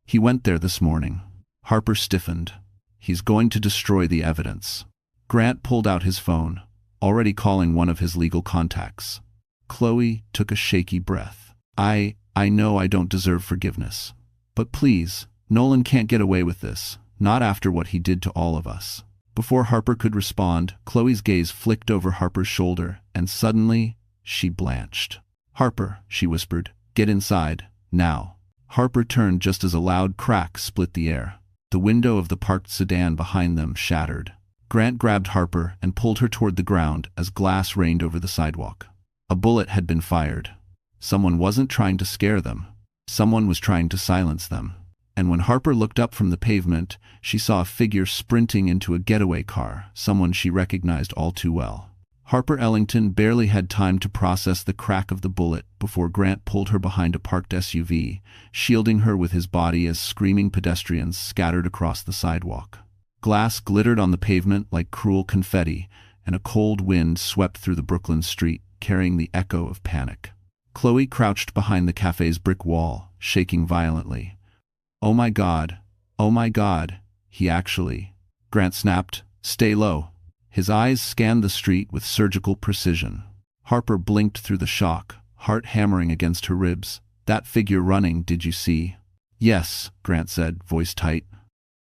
"He went there this morning." Harper stiffened. "He's going to destroy the evidence." Grant pulled out his phone, already calling one of his legal contacts. Chloe took a shaky breath. I know I don't deserve forgiveness. But please, Nolan can't get away with this, not after what he did to all of us." Before Harper could respond, Chloe's gaze flicked over Harper's shoulder, and suddenly, she blanched. "Harper," she whispered, "get inside, now." Harper turned just as a loud crack split the air. The window of the parked sedan behind them shattered. Grant grabbed Harper and pulled her toward the ground as glass rained over the sidewalk. A bullet had been fired. Someone wasn't trying to scare them. Someone was trying to silence them. And when Harper looked up from the pavement, she saw a figure sprinting into a getaway car, someone she recognized all too well. Harper Ellington barely had time to process the crack of the bullet before Grant pulled her behind a parked SUV, shielding her with his body as screaming pedestrians scattered across the sidewalk. Glass glittered on the pavement like cruel confetti, and a cold wind swept through the Brooklyn street, carrying the echo of panic. Chloe crouched behind the cafe's brick wall, shaking violently. "Oh my God, he actually—" Grant snapped, "Stay low." His eyes scanned the street with surgical precision. Harper blinked through the shock, heart hammering against her ribs. "That figure running, did you see?" "Yes," Grant said, voice tight.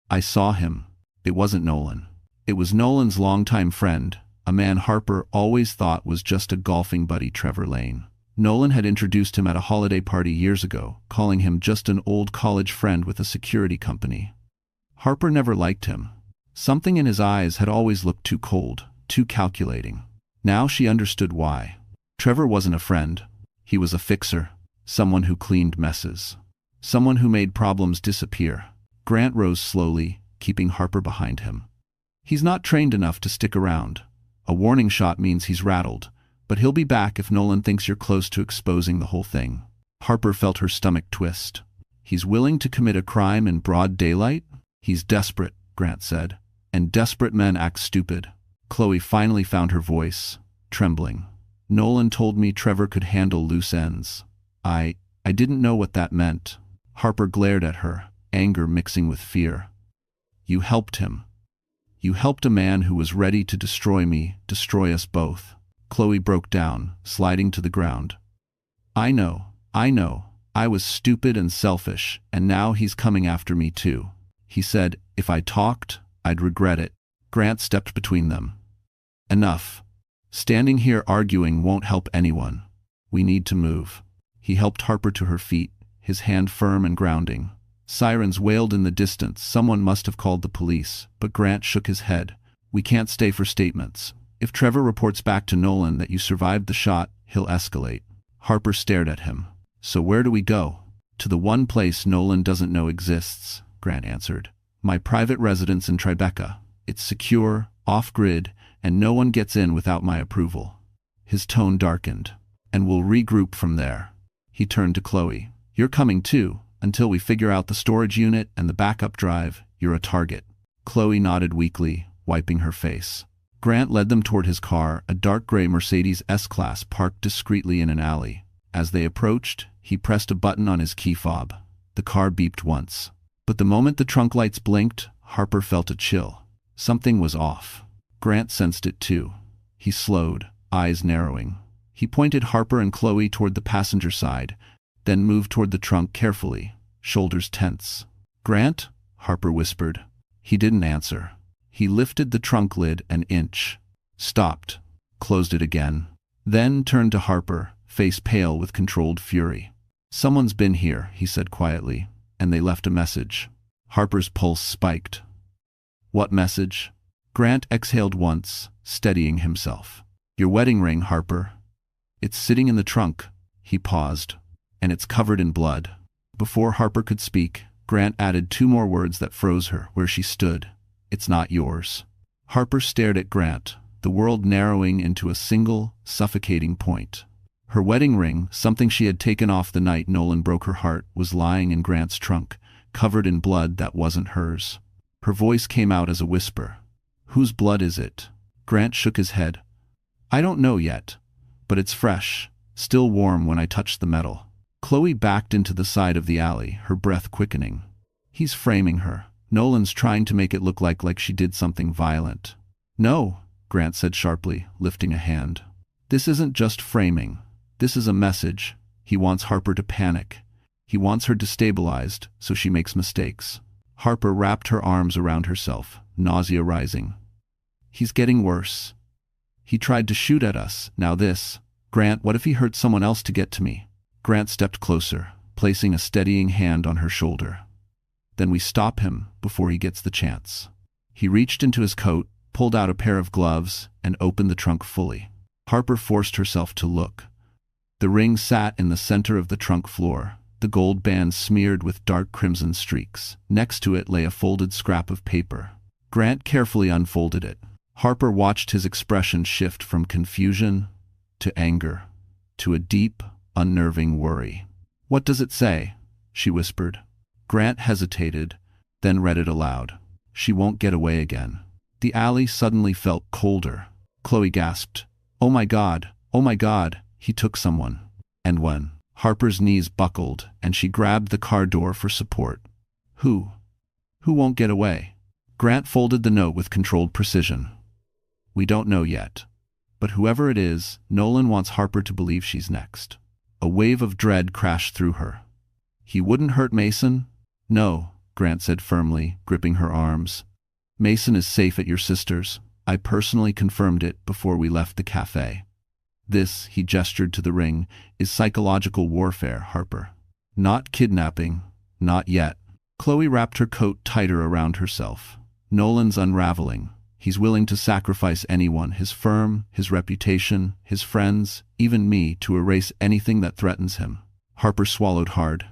"I saw him." It wasn't Nolan. It was Nolan's longtime friend, a man Harper always thought was just a golfing buddy, Trevor Lane. Nolan had introduced him at a holiday party years ago, calling him just an old college friend with a security company. Harper never liked him. Something in his eyes had always looked too cold, too calculating. Now she understood why. Trevor wasn't a friend. He was a fixer, someone who cleaned messes, someone who made problems disappear. Grant rose slowly, keeping Harper behind him. "He's not trained enough to stick around. A warning shot means he's rattled, but he'll be back if Nolan thinks you're close to exposing the whole thing." Harper felt her stomach twist. "He's willing to commit a crime in broad daylight?" "He's desperate," Grant said, "and desperate men act stupid." Chloe finally found her voice, trembling. "Nolan told me Trevor could handle loose ends. I didn't know what that meant." Harper glared at her, anger mixing with fear. "You helped him. You helped a man who was ready to destroy me, destroy us both." Chloe broke down, sliding to the ground. I know. I was stupid and selfish, and now he's coming after me too." He said, "If I talked, I'd regret it." Grant stepped between them. "Enough. Standing here arguing won't help anyone. We need to move." He helped Harper to her feet, his hand firm and grounding. Sirens wailed in the distance. Someone must have called the police, but Grant shook his head. "We can't stay for statements. If Trevor reports back to Nolan that you survived the shot, he'll escalate." Harper stared at him. "So where do we go?" "To the one place Nolan doesn't know exists," Grant answered. "My private residence in Tribeca. It's secure, off-grid, and no one gets in without my approval." His tone darkened. "And we'll regroup from there." He turned to Chloe. "You're coming too. Until we figure out the storage unit and the backup drive, you're a target." Chloe nodded weakly, wiping her face. Grant led them toward his car, a dark gray Mercedes S-Class parked discreetly in an alley. As they approached, he pressed a button on his key fob. The car beeped once. But the moment the trunk lights blinked, Harper felt a chill. Something was off. Grant sensed it too. He slowed, eyes narrowing. He pointed Harper and Chloe toward the passenger side, then moved toward the trunk carefully, shoulders tense. "Grant?" Harper whispered. He didn't answer. He lifted the trunk lid an inch, stopped, closed it again, then turned to Harper, face pale with controlled fury. "Someone's been here," he said quietly, "and they left a message." Harper's pulse spiked. "What message?" Grant exhaled once, steadying himself. "Your wedding ring, Harper. It's sitting in the trunk." He paused. "And it's covered in blood." Before Harper could speak, Grant added two more words that froze her where she stood. "It's not yours." Harper stared at Grant, the world narrowing into a single, suffocating point. Her wedding ring, something she had taken off the night Nolan broke her heart, was lying in Grant's trunk, covered in blood that wasn't hers. Her voice came out as a whisper. "Whose blood is it?" Grant shook his head. "I don't know yet, but it's fresh, still warm when I touched the metal." Chloe backed into the side of the alley, her breath quickening. He's framing her. Nolan's trying to make it look like she did something violent. "No," Grant said sharply, lifting a hand. "This isn't just framing. This is a message. He wants Harper to panic. He wants her destabilized so she makes mistakes." Harper wrapped her arms around herself, nausea rising. "He's getting worse. He tried to shoot at us, now this. Grant, what if he hurt someone else to get to me?" Grant stepped closer, placing a steadying hand on her shoulder. "Then we stop him before he gets the chance." He reached into his coat, pulled out a pair of gloves, and opened the trunk fully. Harper forced herself to look. The ring sat in the center of the trunk floor, the gold band smeared with dark crimson streaks. Next to it lay a folded scrap of paper. Grant carefully unfolded it. Harper watched his expression shift from confusion to anger to a deep, unnerving worry. "What does it say?" she whispered. Grant hesitated, then read it aloud. "She won't get away again." The alley suddenly felt colder. Chloe gasped. "Oh my God, he took someone." And when Harper's knees buckled and she grabbed the car door for support. Who won't get away?" Grant folded the note with controlled precision. "We don't know yet. But whoever it is, Nolan wants Harper to believe she's next." A wave of dread crashed through her. "He wouldn't hurt Mason?" "No," Grant said firmly, gripping her arms. "Mason is safe at your sister's. I personally confirmed it before we left the cafe. This," he gestured to the ring, "is psychological warfare, Harper. Not kidnapping. Not yet." Chloe wrapped her coat tighter around herself. "Nolan's unraveling. He's willing to sacrifice anyone, his firm, his reputation, his friends, even me, to erase anything that threatens him." Harper swallowed hard.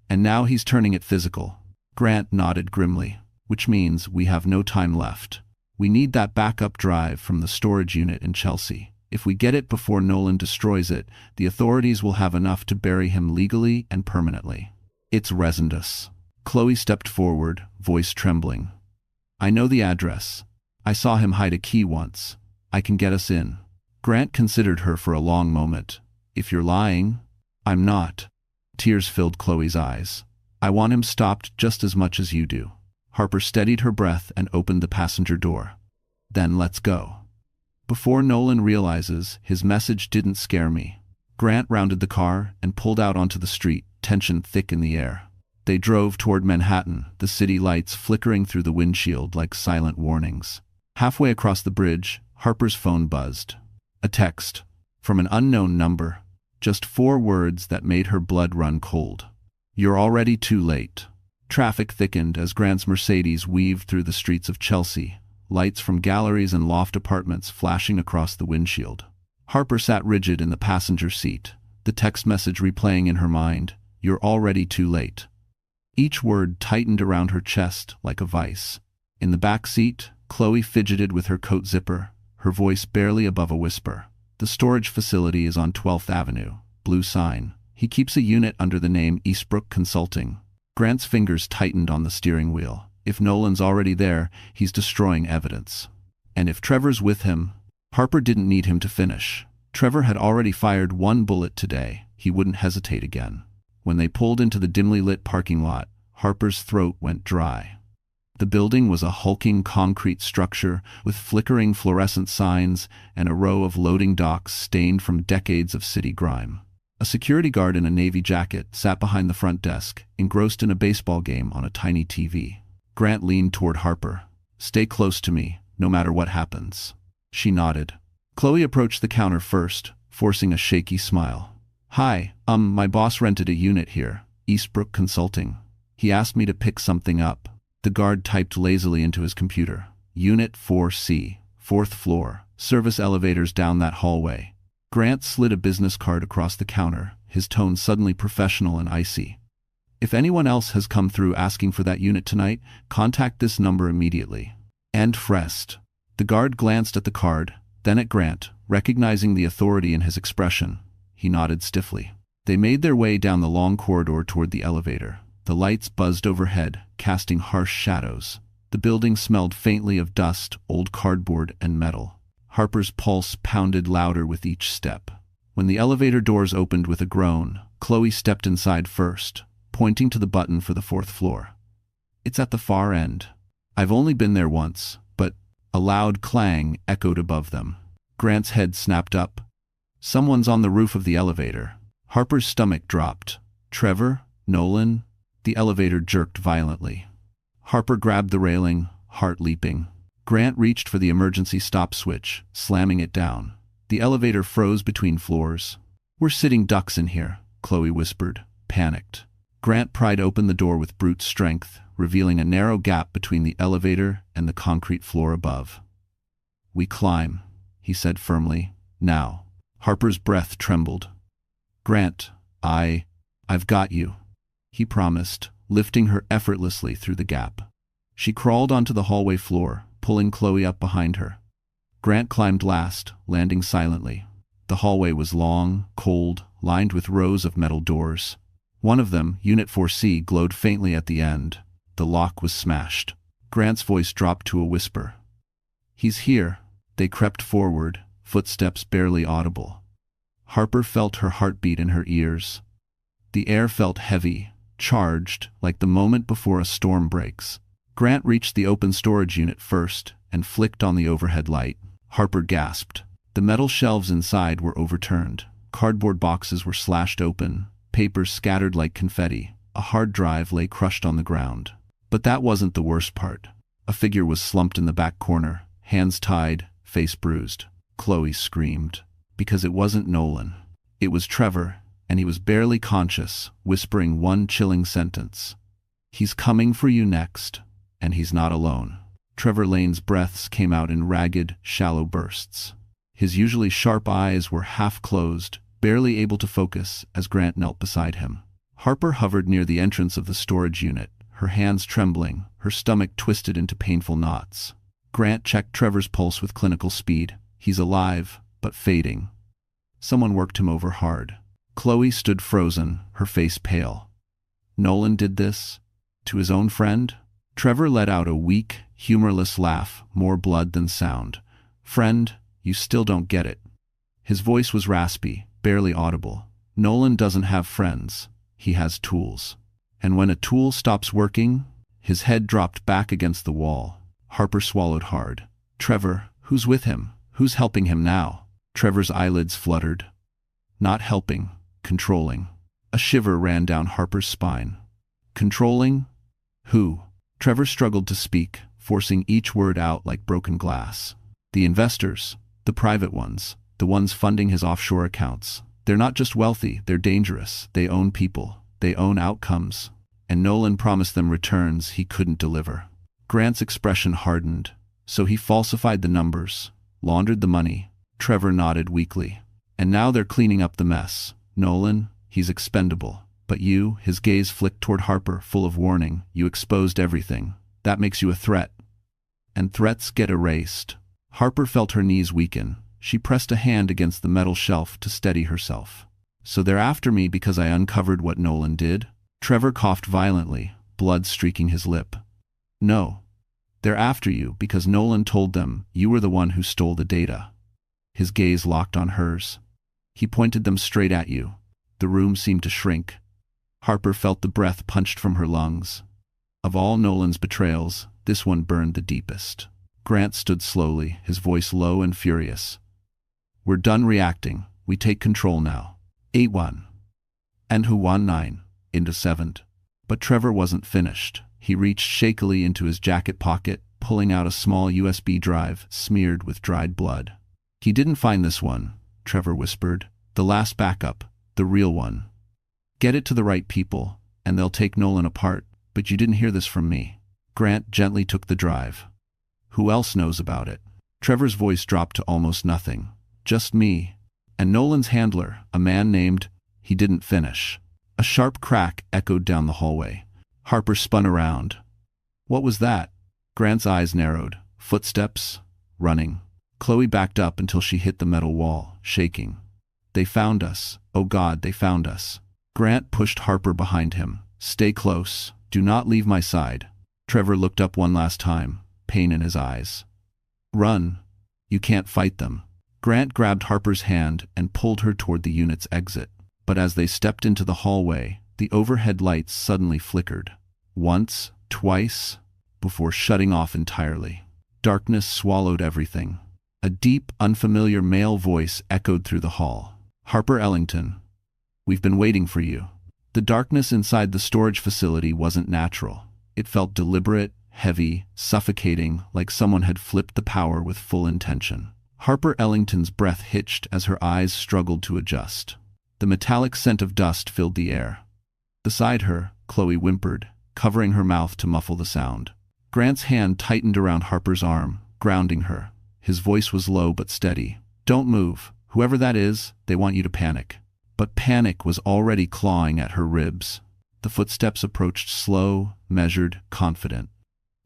"And now he's turning it physical." Grant nodded grimly. "Which means we have no time left. We need that backup drive from the storage unit in Chelsea. If we get it before Nolan destroys it, the authorities will have enough to bury him legally and permanently." "It's Resendus." Chloe stepped forward, voice trembling. "I know the address. I saw him hide a key once. I can get us in." Grant considered her for a long moment. "If you're lying..." "I'm not." Tears filled Chloe's eyes. "I want him stopped just as much as you do." Harper steadied her breath and opened the passenger door. "Then let's go." Before Nolan realizes, his message didn't scare me. Grant rounded the car and pulled out onto the street, tension thick in the air. They drove toward Manhattan, the city lights flickering through the windshield like silent warnings. Halfway across the bridge, Harper's phone buzzed. A text. From an unknown number. Just 4 words that made her blood run cold. "You're already too late." Traffic thickened as Grant's Mercedes weaved through the streets of Chelsea, lights from galleries and loft apartments flashing across the windshield. Harper sat rigid in the passenger seat, the text message replaying in her mind, "You're already too late." Each word tightened around her chest like a vice. In the back seat, Chloe fidgeted with her coat zipper, her voice barely above a whisper. "The storage facility is on 12th Avenue, blue sign. He keeps a unit under the name Eastbrook Consulting." Grant's fingers tightened on the steering wheel. If Nolan's already there, he's destroying evidence. And if Trevor's with him, Harper didn't need him to finish. Trevor had already fired 1 bullet today. He wouldn't hesitate again. When they pulled into the dimly lit parking lot, Harper's throat went dry. The building was a hulking concrete structure with flickering fluorescent signs and a row of loading docks stained from decades of city grime. A security guard in a navy jacket sat behind the front desk, engrossed in a baseball game on a tiny TV. Grant leaned toward Harper. "Stay close to me, no matter what happens." She nodded. Chloe approached the counter first, forcing a shaky smile. "Hi, my boss rented a unit here, Eastbrook Consulting. He asked me to pick something up." The guard typed lazily into his computer. "Unit 4C, 4th floor, service elevators down that hallway." Grant slid a business card across the counter, his tone suddenly professional and icy. "If anyone else has come through asking for that unit tonight, contact this number immediately. And Frest." The guard glanced at the card, then at Grant, recognizing the authority in his expression. He nodded stiffly. They made their way down the long corridor toward the elevator. The lights buzzed overhead, casting harsh shadows. The building smelled faintly of dust, old cardboard, and metal. Harper's pulse pounded louder with each step. When the elevator doors opened with a groan, Chloe stepped inside first, pointing to the button for the 4th floor. "It's at the far end. I've only been there once, but—" A loud clang echoed above them. Grant's head snapped up. "Someone's on the roof of the elevator." Harper's stomach dropped. "Trevor? Nolan?" The elevator jerked violently. Harper grabbed the railing, heart leaping. Grant reached for the emergency stop switch, slamming it down. The elevator froze between floors. "We're sitting ducks in here," Chloe whispered, panicked. Grant pried open the door with brute strength, revealing a narrow gap between the elevator and the concrete floor above. "We climb," he said firmly. "Now." Harper's breath trembled. "Grant, I've got you," he promised, lifting her effortlessly through the gap. She crawled onto the hallway floor, pulling Chloe up behind her. Grant climbed last, landing silently. The hallway was long, cold, lined with rows of metal doors. One of them, Unit 4C, glowed faintly at the end. The lock was smashed. Grant's voice dropped to a whisper. "He's here." They crept forward, footsteps barely audible. Harper felt her heartbeat in her ears. The air felt heavy, charged, like the moment before a storm breaks. Grant reached the open storage unit first and flicked on the overhead light. Harper gasped. The metal shelves inside were overturned. Cardboard boxes were slashed open, papers scattered like confetti. A hard drive lay crushed on the ground. But that wasn't the worst part. A figure was slumped in the back corner, hands tied, face bruised. Chloe screamed. Because it wasn't Nolan. It was Trevor, and he was barely conscious, whispering one chilling sentence. "He's coming for you next, and he's not alone." Trevor Lane's breaths came out in ragged, shallow bursts. His usually sharp eyes were half closed, barely able to focus as Grant knelt beside him. Harper hovered near the entrance of the storage unit, her hands trembling, her stomach twisted into painful knots. Grant checked Trevor's pulse with clinical speed. "He's alive, but fading." Someone worked him over hard. Chloe stood frozen, her face pale. Nolan did this? To his own friend? Trevor let out a weak, humorless laugh, more blood than sound. "Friend, you still don't get it." His voice was raspy, barely audible. "Nolan doesn't have friends. He has tools. And when a tool stops working..." His head dropped back against the wall. Harper swallowed hard. "Trevor, who's with him? Who's helping him now?" Trevor's eyelids fluttered. "Not helping, controlling." A shiver ran down Harper's spine. "Controlling? Who?" Trevor struggled to speak, forcing each word out like broken glass. "The investors, the private ones, the ones funding his offshore accounts. They're not just wealthy, they're dangerous. They own people. They own outcomes. And Nolan promised them returns he couldn't deliver." Grant's expression hardened. "So he falsified the numbers, laundered the money." Trevor nodded weakly. "And now they're cleaning up the mess. Nolan, he's expendable. But you," his gaze flicked toward Harper, full of warning, "you exposed everything. That makes you a threat. And threats get erased." Harper felt her knees weaken. She pressed a hand against the metal shelf to steady herself. "So they're after me because I uncovered what Nolan did?" Trevor coughed violently, blood streaking his lip. "No. They're after you because Nolan told them you were the one who stole the data." His gaze locked on hers. He pointed them straight at you. The room seemed to shrink. Harper felt the breath punched from her lungs. Of all Nolan's betrayals, this one burned the deepest. Grant stood slowly, his voice low and furious. "We're done reacting. We take control now. 8-1. And who won 9? Into 7. But Trevor wasn't finished. He reached shakily into his jacket pocket, pulling out a small USB drive smeared with dried blood. "He didn't find this one," Trevor whispered. "The last backup. The real one. Get it to the right people, and they'll take Nolan apart. But you didn't hear this from me." Grant gently took the drive. "Who else knows about it?" Trevor's voice dropped to almost nothing. "Just me. And Nolan's handler, a man named..." He didn't finish. A sharp crack echoed down the hallway. Harper spun around. "What was that?" Grant's eyes narrowed. Footsteps. Running. Chloe backed up until she hit the metal wall, shaking. They found us. Oh God, they found us. Grant pushed Harper behind him. Stay close. Do not leave my side. Trevor looked up one last time, pain in his eyes. Run. You can't fight them. Grant grabbed Harper's hand and pulled her toward the unit's exit. But as they stepped into the hallway, the overhead lights suddenly flickered. Once, twice, before shutting off entirely. Darkness swallowed everything. A deep, unfamiliar male voice echoed through the hall. Harper Ellington, we've been waiting for you. The darkness inside the storage facility wasn't natural. It felt deliberate, heavy, suffocating, like someone had flipped the power with full intention. Harper Ellington's breath hitched as her eyes struggled to adjust. The metallic scent of dust filled the air. Beside her, Chloe whimpered, covering her mouth to muffle the sound. Grant's hand tightened around Harper's arm, grounding her. His voice was low but steady. Don't move. Whoever that is, they want you to panic. But panic was already clawing at her ribs. The footsteps approached slow, measured, confident.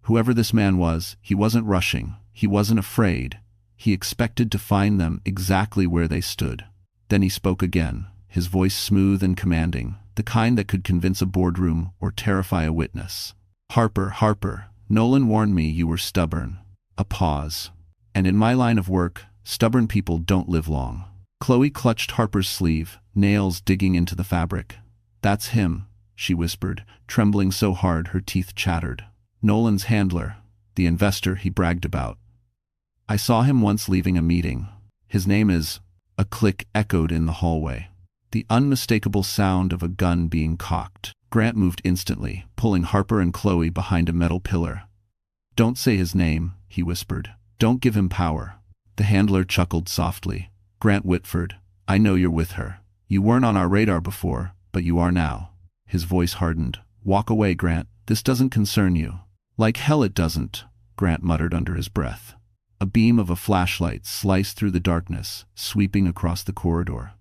Whoever this man was, he wasn't rushing. He wasn't afraid. He expected to find them exactly where they stood. Then he spoke again, his voice smooth and commanding, the kind that could convince a boardroom or terrify a witness. Harper, Harper, Nolan warned me you were stubborn. A pause. And in my line of work, stubborn people don't live long. Chloe clutched Harper's sleeve, nails digging into the fabric. That's him, she whispered, trembling so hard her teeth chattered. Nolan's handler, the investor he bragged about. I saw him once leaving a meeting. His name is... A click echoed in the hallway. The unmistakable sound of a gun being cocked. Grant moved instantly, pulling Harper and Chloe behind a metal pillar. Don't say his name, he whispered. Don't give him power. The handler chuckled softly. Grant Whitford, I know you're with her. You weren't on our radar before, but you are now. His voice hardened. Walk away, Grant. This doesn't concern you. Like hell it doesn't, Grant muttered under his breath. A beam of a flashlight sliced through the darkness, sweeping across the corridor.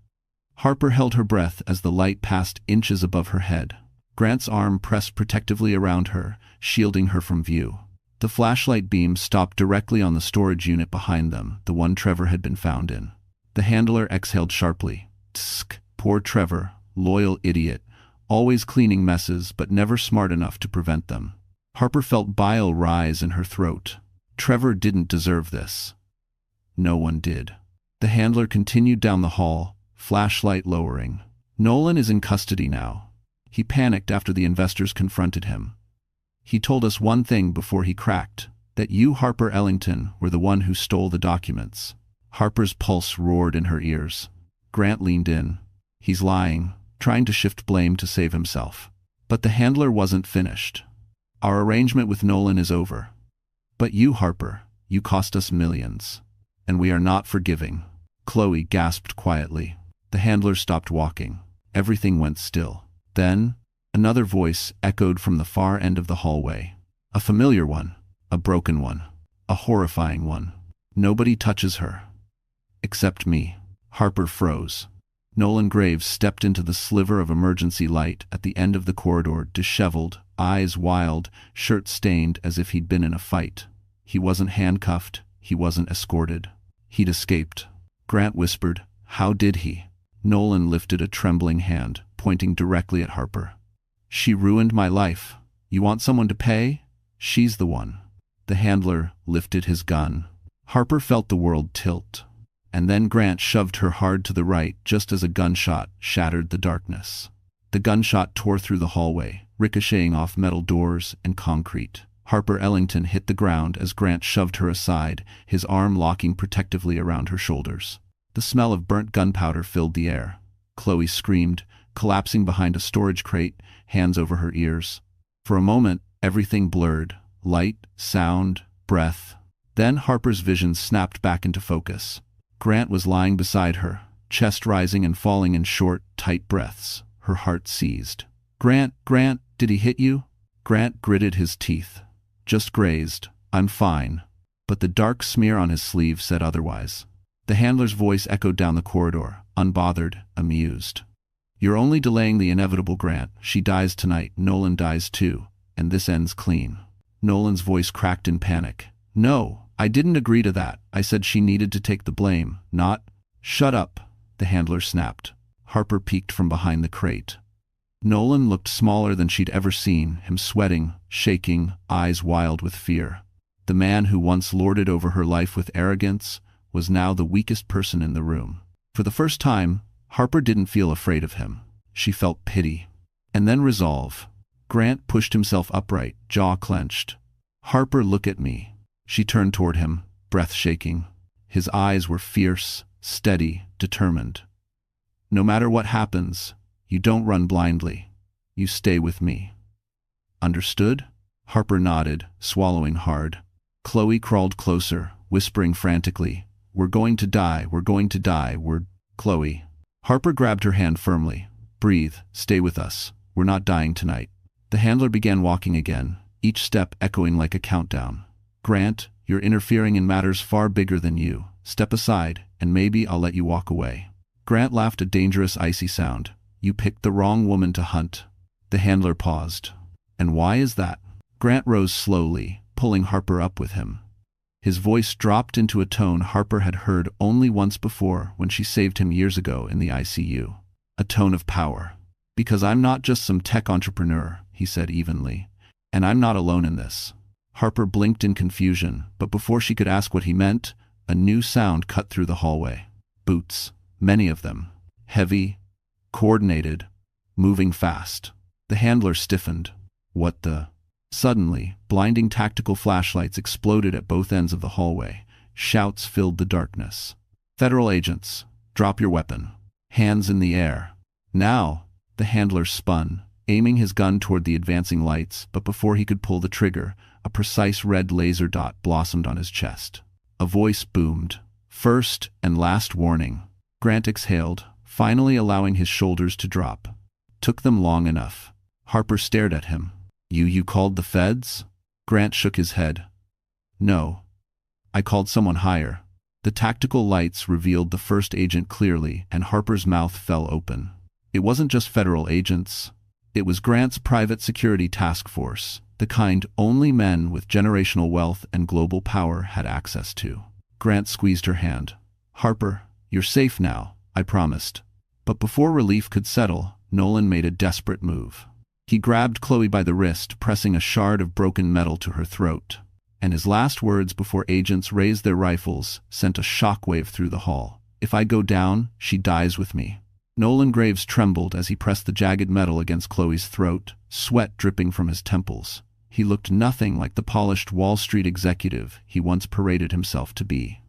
Harper held her breath as the light passed inches above her head. Grant's arm pressed protectively around her, shielding her from view. The flashlight beam stopped directly on the storage unit behind them, the one Trevor had been found in. The handler exhaled sharply. Tsk, poor Trevor, loyal idiot, always cleaning messes but never smart enough to prevent them. Harper felt bile rise in her throat. Trevor didn't deserve this. No one did. The handler continued down the hall, flashlight lowering. Nolan is in custody now. He panicked after the investors confronted him. He told us one thing before he cracked, that you, Harper Ellington, were the one who stole the documents. Harper's pulse roared in her ears. Grant leaned in. He's lying, trying to shift blame to save himself. But the handler wasn't finished. Our arrangement with Nolan is over. But you, Harper, you cost us millions. And we are not forgiving. Chloe gasped quietly. The handler stopped walking. Everything went still. Then, another voice echoed from the far end of the hallway. A familiar one. A broken one. A horrifying one. Nobody touches her. Except me. Harper froze. Nolan Graves stepped into the sliver of emergency light at the end of the corridor, disheveled, eyes wild, shirt stained as if he'd been in a fight. He wasn't handcuffed. He wasn't escorted. He'd escaped. Grant whispered, "How did he?" Nolan lifted a trembling hand, pointing directly at Harper. "She ruined my life. You want someone to pay? She's the one." The handler lifted his gun. Harper felt the world tilt. And then Grant shoved her hard to the right just as a gunshot shattered the darkness. The gunshot tore through the hallway, ricocheting off metal doors and concrete. Harper Ellington hit the ground as Grant shoved her aside, his arm locking protectively around her shoulders. The smell of burnt gunpowder filled the air. Chloe screamed, collapsing behind a storage crate, hands over her ears. For a moment, everything blurred. Light, sound, breath. Then Harper's vision snapped back into focus. Grant was lying beside her, chest rising and falling in short, tight breaths. Her heart seized. Grant, did he hit you?" Grant gritted his teeth. "Just grazed. I'm fine." But the dark smear on his sleeve said otherwise. The handler's voice echoed down the corridor, unbothered, amused. "You're only delaying the inevitable, Grant. She dies tonight, Nolan dies too, and this ends clean." Nolan's voice cracked in panic. "No, I didn't agree to that. I said she needed to take the blame, not—" "Shut up." The the handler snapped. Harper peeked from behind the crate. Nolan looked smaller than she'd ever seen, him sweating, shaking, eyes wild with fear. The man who once lorded over her life with arrogance was now the weakest person in the room. For the first time, Harper didn't feel afraid of him. She felt pity. And then resolve. Grant pushed himself upright, jaw clenched. "Harper, look at me." She turned toward him, breath shaking. His eyes were fierce, steady, determined. "No matter what happens, you don't run blindly. You stay with me. Understood?" Harper nodded, swallowing hard. Chloe crawled closer, whispering frantically, "We're going to die, we're going to die, Chloe." Harper grabbed her hand firmly. "Breathe, stay with us. We're not dying tonight." The handler began walking again, each step echoing like a countdown. "Grant, you're interfering in matters far bigger than you. Step aside, and maybe I'll let you walk away." Grant laughed a dangerous icy sound. "You picked the wrong woman to hunt." The handler paused. "And why is that?" Grant rose slowly, pulling Harper up with him. His voice dropped into a tone Harper had heard only once before when she saved him years ago in the ICU. A tone of power. "Because I'm not just some tech entrepreneur," he said evenly. "And I'm not alone in this." Harper blinked in confusion, but before she could ask what he meant, a new sound cut through the hallway. Boots. Many of them. Heavy, coordinated, moving fast. The handler stiffened. "What the—" Suddenly, blinding tactical flashlights exploded at both ends of the hallway. Shouts filled the darkness. "Federal agents, drop your weapon. Hands in the air. Now!" The handler spun, aiming his gun toward the advancing lights, but before he could pull the trigger, a precise red laser dot blossomed on his chest. A voice boomed. "First and last warning." Grant exhaled, finally allowing his shoulders to drop. "Took them long enough." Harper stared at him. You called the feds?" Grant shook his head. "No. I called someone higher." The tactical lights revealed the first agent clearly, and Harper's mouth fell open. It wasn't just federal agents. It was Grant's private security task force, the kind only men with generational wealth and global power had access to. Grant squeezed her hand. "Harper, you're safe now, I promised." But before relief could settle, Nolan made a desperate move. He grabbed Chloe by the wrist, pressing a shard of broken metal to her throat. And his last words before agents raised their rifles sent a shockwave through the hall. "If I go down, she dies with me." Nolan Graves trembled as he pressed the jagged metal against Chloe's throat, sweat dripping from his temples. He looked nothing like the polished Wall Street executive he once paraded himself to be.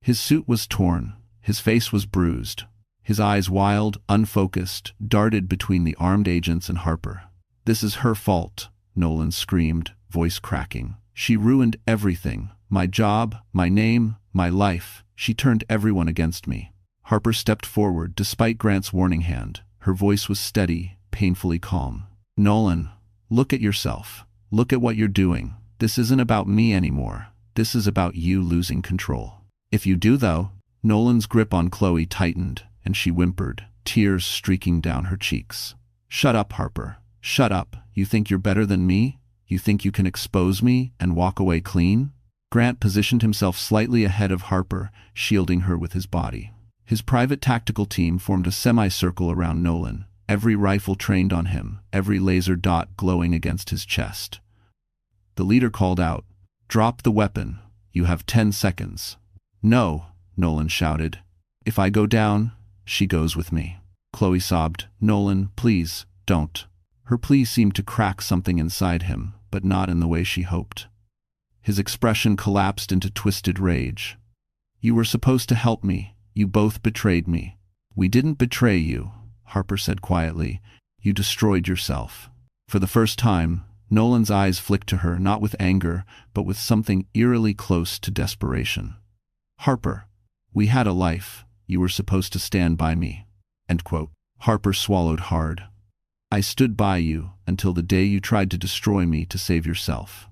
His suit was torn, his face was bruised. His eyes, wild, unfocused, darted between the armed agents and Harper. "This is her fault," Nolan screamed, voice cracking. "She ruined everything. My job, my name, my life. She turned everyone against me." Harper stepped forward despite Grant's warning hand. Her voice was steady, painfully calm. "Nolan, look at yourself. Look at what you're doing. This isn't about me anymore. This is about you losing control." "If you do, though." Nolan's grip on Chloe tightened, and she whimpered, tears streaking down her cheeks. "Shut up, Harper. Shut up. You think you're better than me? You think you can expose me and walk away clean?" Grant positioned himself slightly ahead of Harper, shielding her with his body. His private tactical team formed a semicircle around Nolan, every rifle trained on him, every laser dot glowing against his chest. The leader called out, "Drop the weapon. You have 10 seconds. "No," Nolan shouted. "If I go down, she goes with me." Chloe sobbed, "Nolan, please, don't." Her plea seemed to crack something inside him, but not in the way she hoped. His expression collapsed into twisted rage. "You were supposed to help me. You both betrayed me." "We didn't betray you," Harper said quietly. "You destroyed yourself." For the first time, Nolan's eyes flicked to her, not with anger, but with something eerily close to desperation. "Harper, we had a life. You were supposed to stand by me." End quote. Harper swallowed hard. "I stood by you until the day you tried to destroy me to save yourself.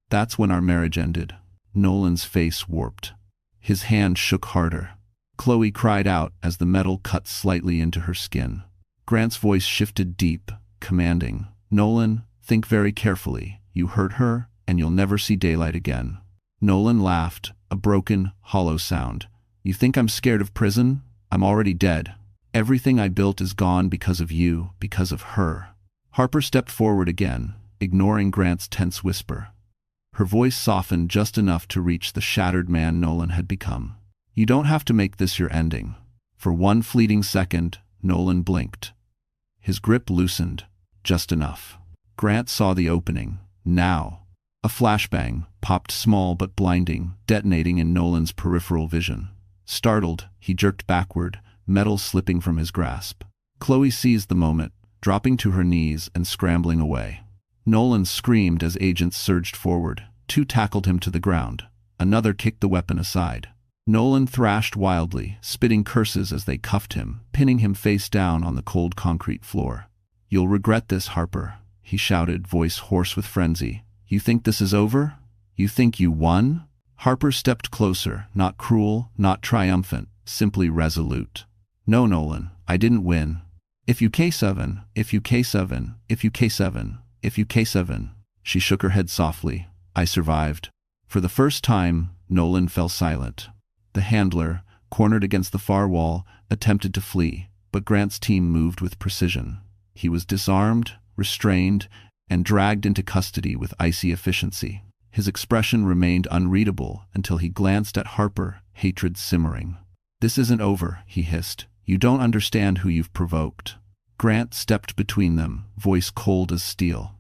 That's when our marriage ended." Nolan's face warped. His hand shook harder. Chloe cried out as the metal cut slightly into her skin. Grant's voice shifted deep, commanding, "Nolan, think very carefully. You hurt her, and you'll never see daylight again." Nolan laughed, a broken, hollow sound. "You think I'm scared of prison? I'm already dead. Everything I built is gone because of you, because of her." Harper stepped forward again, ignoring Grant's tense whisper. Her voice softened just enough to reach the shattered man Nolan had become. "You don't have to make this your ending." For one fleeting second, Nolan blinked. His grip loosened, just enough. Grant saw the opening. Now. A flashbang popped, small but blinding, detonating in Nolan's peripheral vision. Startled, he jerked backward, metal slipping from his grasp. Chloe seized the moment, dropping to her knees and scrambling away. Nolan screamed as agents surged forward. Two tackled him to the ground. Another kicked the weapon aside. Nolan thrashed wildly, spitting curses as they cuffed him, pinning him face down on the cold concrete floor. "You'll regret this, Harper," he shouted, voice hoarse with frenzy. "You think this is over? You think you won?" Harper stepped closer, not cruel, not triumphant, simply resolute. "No, Nolan, I didn't win. If you K7, if you K7, if you K7, if you K7. She shook her head softly. "I survived." For the first time, Nolan fell silent. The handler, cornered against the far wall, attempted to flee, but Grant's team moved with precision. He was disarmed, restrained, and dragged into custody with icy efficiency. His expression remained unreadable until he glanced at Harper, hatred simmering. "This isn't over," he hissed. "You don't understand who you've provoked." Grant stepped between them, voice cold as steel.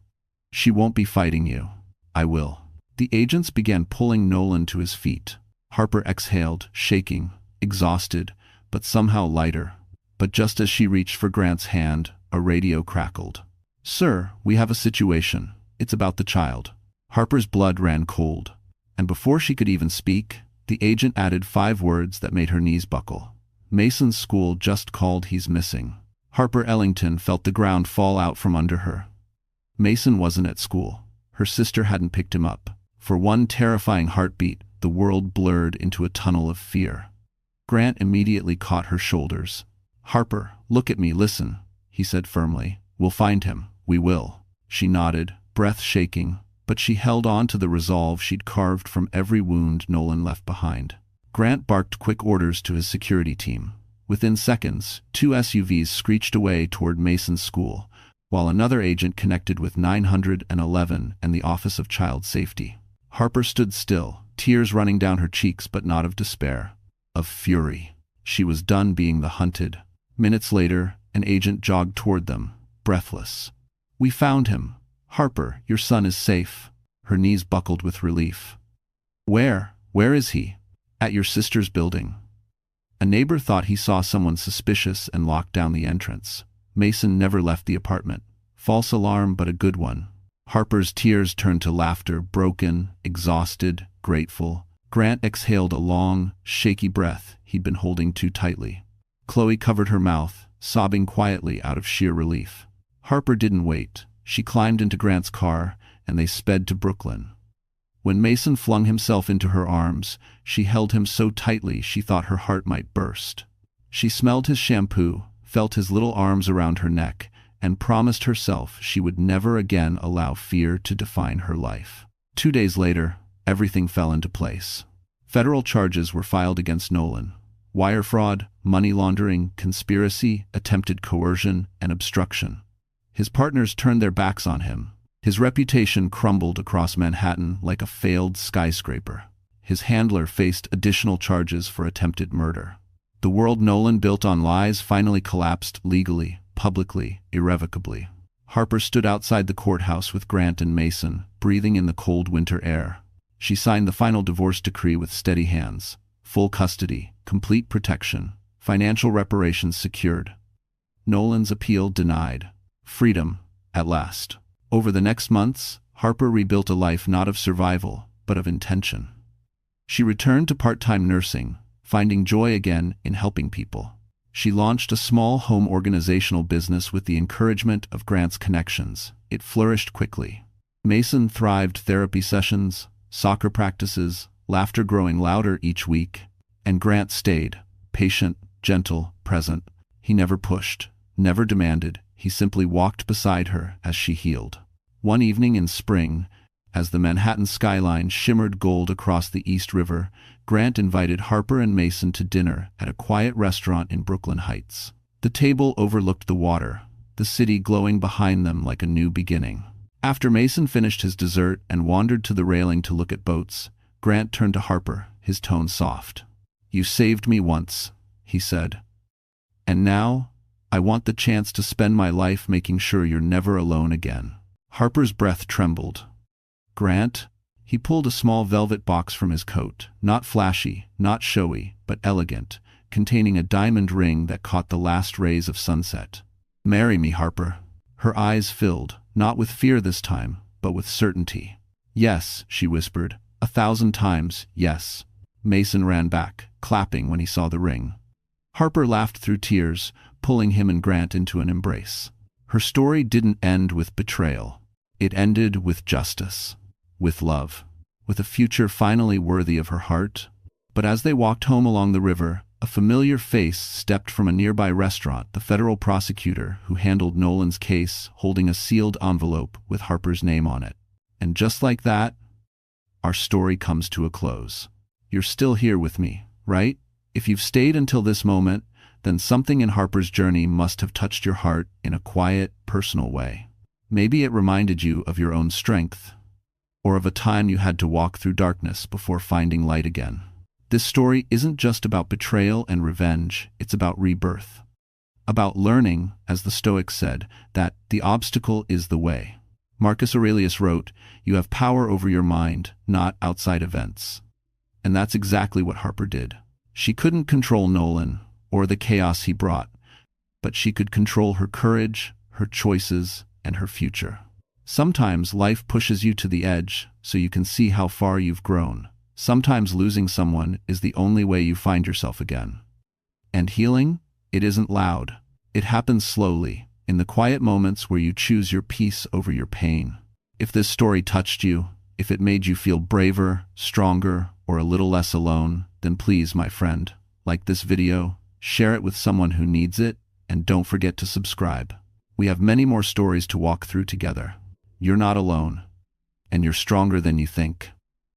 "She won't be fighting you. I will." The agents began pulling Nolan to his feet. Harper exhaled, shaking, exhausted, but somehow lighter. But just as she reached for Grant's hand, a radio crackled. "Sir, we have a situation. It's about the child." Harper's blood ran cold, and before she could even speak, the agent added 5 words that made her knees buckle. "Mason's school just called, he's missing." Harper Ellington felt the ground fall out from under her. Mason wasn't at school. Her sister hadn't picked him up. For one terrifying heartbeat, the world blurred into a tunnel of fear. Grant immediately caught her shoulders. "Harper, look at me, listen," he said firmly. "We'll find him. We will." She nodded, breath shaking, but she held on to the resolve she'd carved from every wound Nolan left behind. Grant barked quick orders to his security team. Within seconds, 2 SUVs screeched away toward Mason's school, while another agent connected with 911 and the Office of Child Safety. Harper stood still, tears running down her cheeks, but not of despair, of fury. She was done being the hunted. Minutes later, an agent jogged toward them, breathless. "We found him. Harper, your son is safe." Her knees buckled with relief. Where is he?" "At your sister's building." A neighbor thought he saw someone suspicious and locked down the entrance. Mason never left the apartment. False alarm, but a good one. Harper's tears turned to laughter, broken, exhausted, grateful. Grant exhaled a long, shaky breath he'd been holding too tightly. Chloe covered her mouth, sobbing quietly out of sheer relief. Harper didn't wait. She climbed into Grant's car, and they sped to Brooklyn. When Mason flung himself into her arms, she held him so tightly she thought her heart might burst. She smelled his shampoo, felt his little arms around her neck, and promised herself she would never again allow fear to define her life. 2 days later, everything fell into place. Federal charges were filed against Nolan. Wire fraud, money laundering, conspiracy, attempted coercion, and obstruction. His partners turned their backs on him. His reputation crumbled across Manhattan like a failed skyscraper. His handler faced additional charges for attempted murder. The world Nolan built on lies finally collapsed legally, publicly, irrevocably. Harper stood outside the courthouse with Grant and Mason, breathing in the cold winter air. She signed the final divorce decree with steady hands. Full custody, complete protection, financial reparations secured. Nolan's appeal denied. Freedom, at last. Over the next months, Harper rebuilt a life not of survival, but of intention. She returned to part-time nursing, finding joy again in helping people. She launched a small home organizational business with the encouragement of Grant's connections. It flourished quickly. Mason thrived, therapy sessions, soccer practices, laughter growing louder each week. And Grant stayed, patient, gentle, present. He never pushed, never demanded. He simply walked beside her as she healed. One evening in spring, as the Manhattan skyline shimmered gold across the East River, Grant invited Harper and Mason to dinner at a quiet restaurant in Brooklyn Heights. The table overlooked the water, the city glowing behind them like a new beginning. After Mason finished his dessert and wandered to the railing to look at boats, Grant turned to Harper, his tone soft. "You saved me once," he said. "And now, I want the chance to spend my life making sure you're never alone again." Harper's breath trembled. "Grant?" He pulled a small velvet box from his coat, not flashy, not showy, but elegant, containing a diamond ring that caught the last rays of sunset. "Marry me, Harper." Her eyes filled, not with fear this time, but with certainty. "Yes," she whispered, 1,000 times, yes. Mason ran back, clapping when he saw the ring. Harper laughed through tears, pulling him and Grant into an embrace. Her story didn't end with betrayal. It ended with justice, with love, with a future finally worthy of her heart. But as they walked home along the river, a familiar face stepped from a nearby restaurant, the federal prosecutor who handled Nolan's case, holding a sealed envelope with Harper's name on it. And just like that, our story comes to a close. You're still here with me, right? If you've stayed until this moment, then something in Harper's journey must have touched your heart in a quiet, personal way. Maybe it reminded you of your own strength, or of a time you had to walk through darkness before finding light again. This story isn't just about betrayal and revenge, it's about rebirth. About learning, as the Stoics said, that the obstacle is the way. Marcus Aurelius wrote, "You have power over your mind, not outside events." And that's exactly what Harper did. She couldn't control Nolan, or the chaos he brought, but she could control her courage, her choices, and her future. Sometimes life pushes you to the edge so you can see how far you've grown. Sometimes losing someone is the only way you find yourself again. And healing? It isn't loud. It happens slowly, in the quiet moments where you choose your peace over your pain. If this story touched you, if it made you feel braver, stronger, or a little less alone, then please, my friend, like this video, share it with someone who needs it, and don't forget to subscribe. We have many more stories to walk through together. You're not alone, and you're stronger than you think.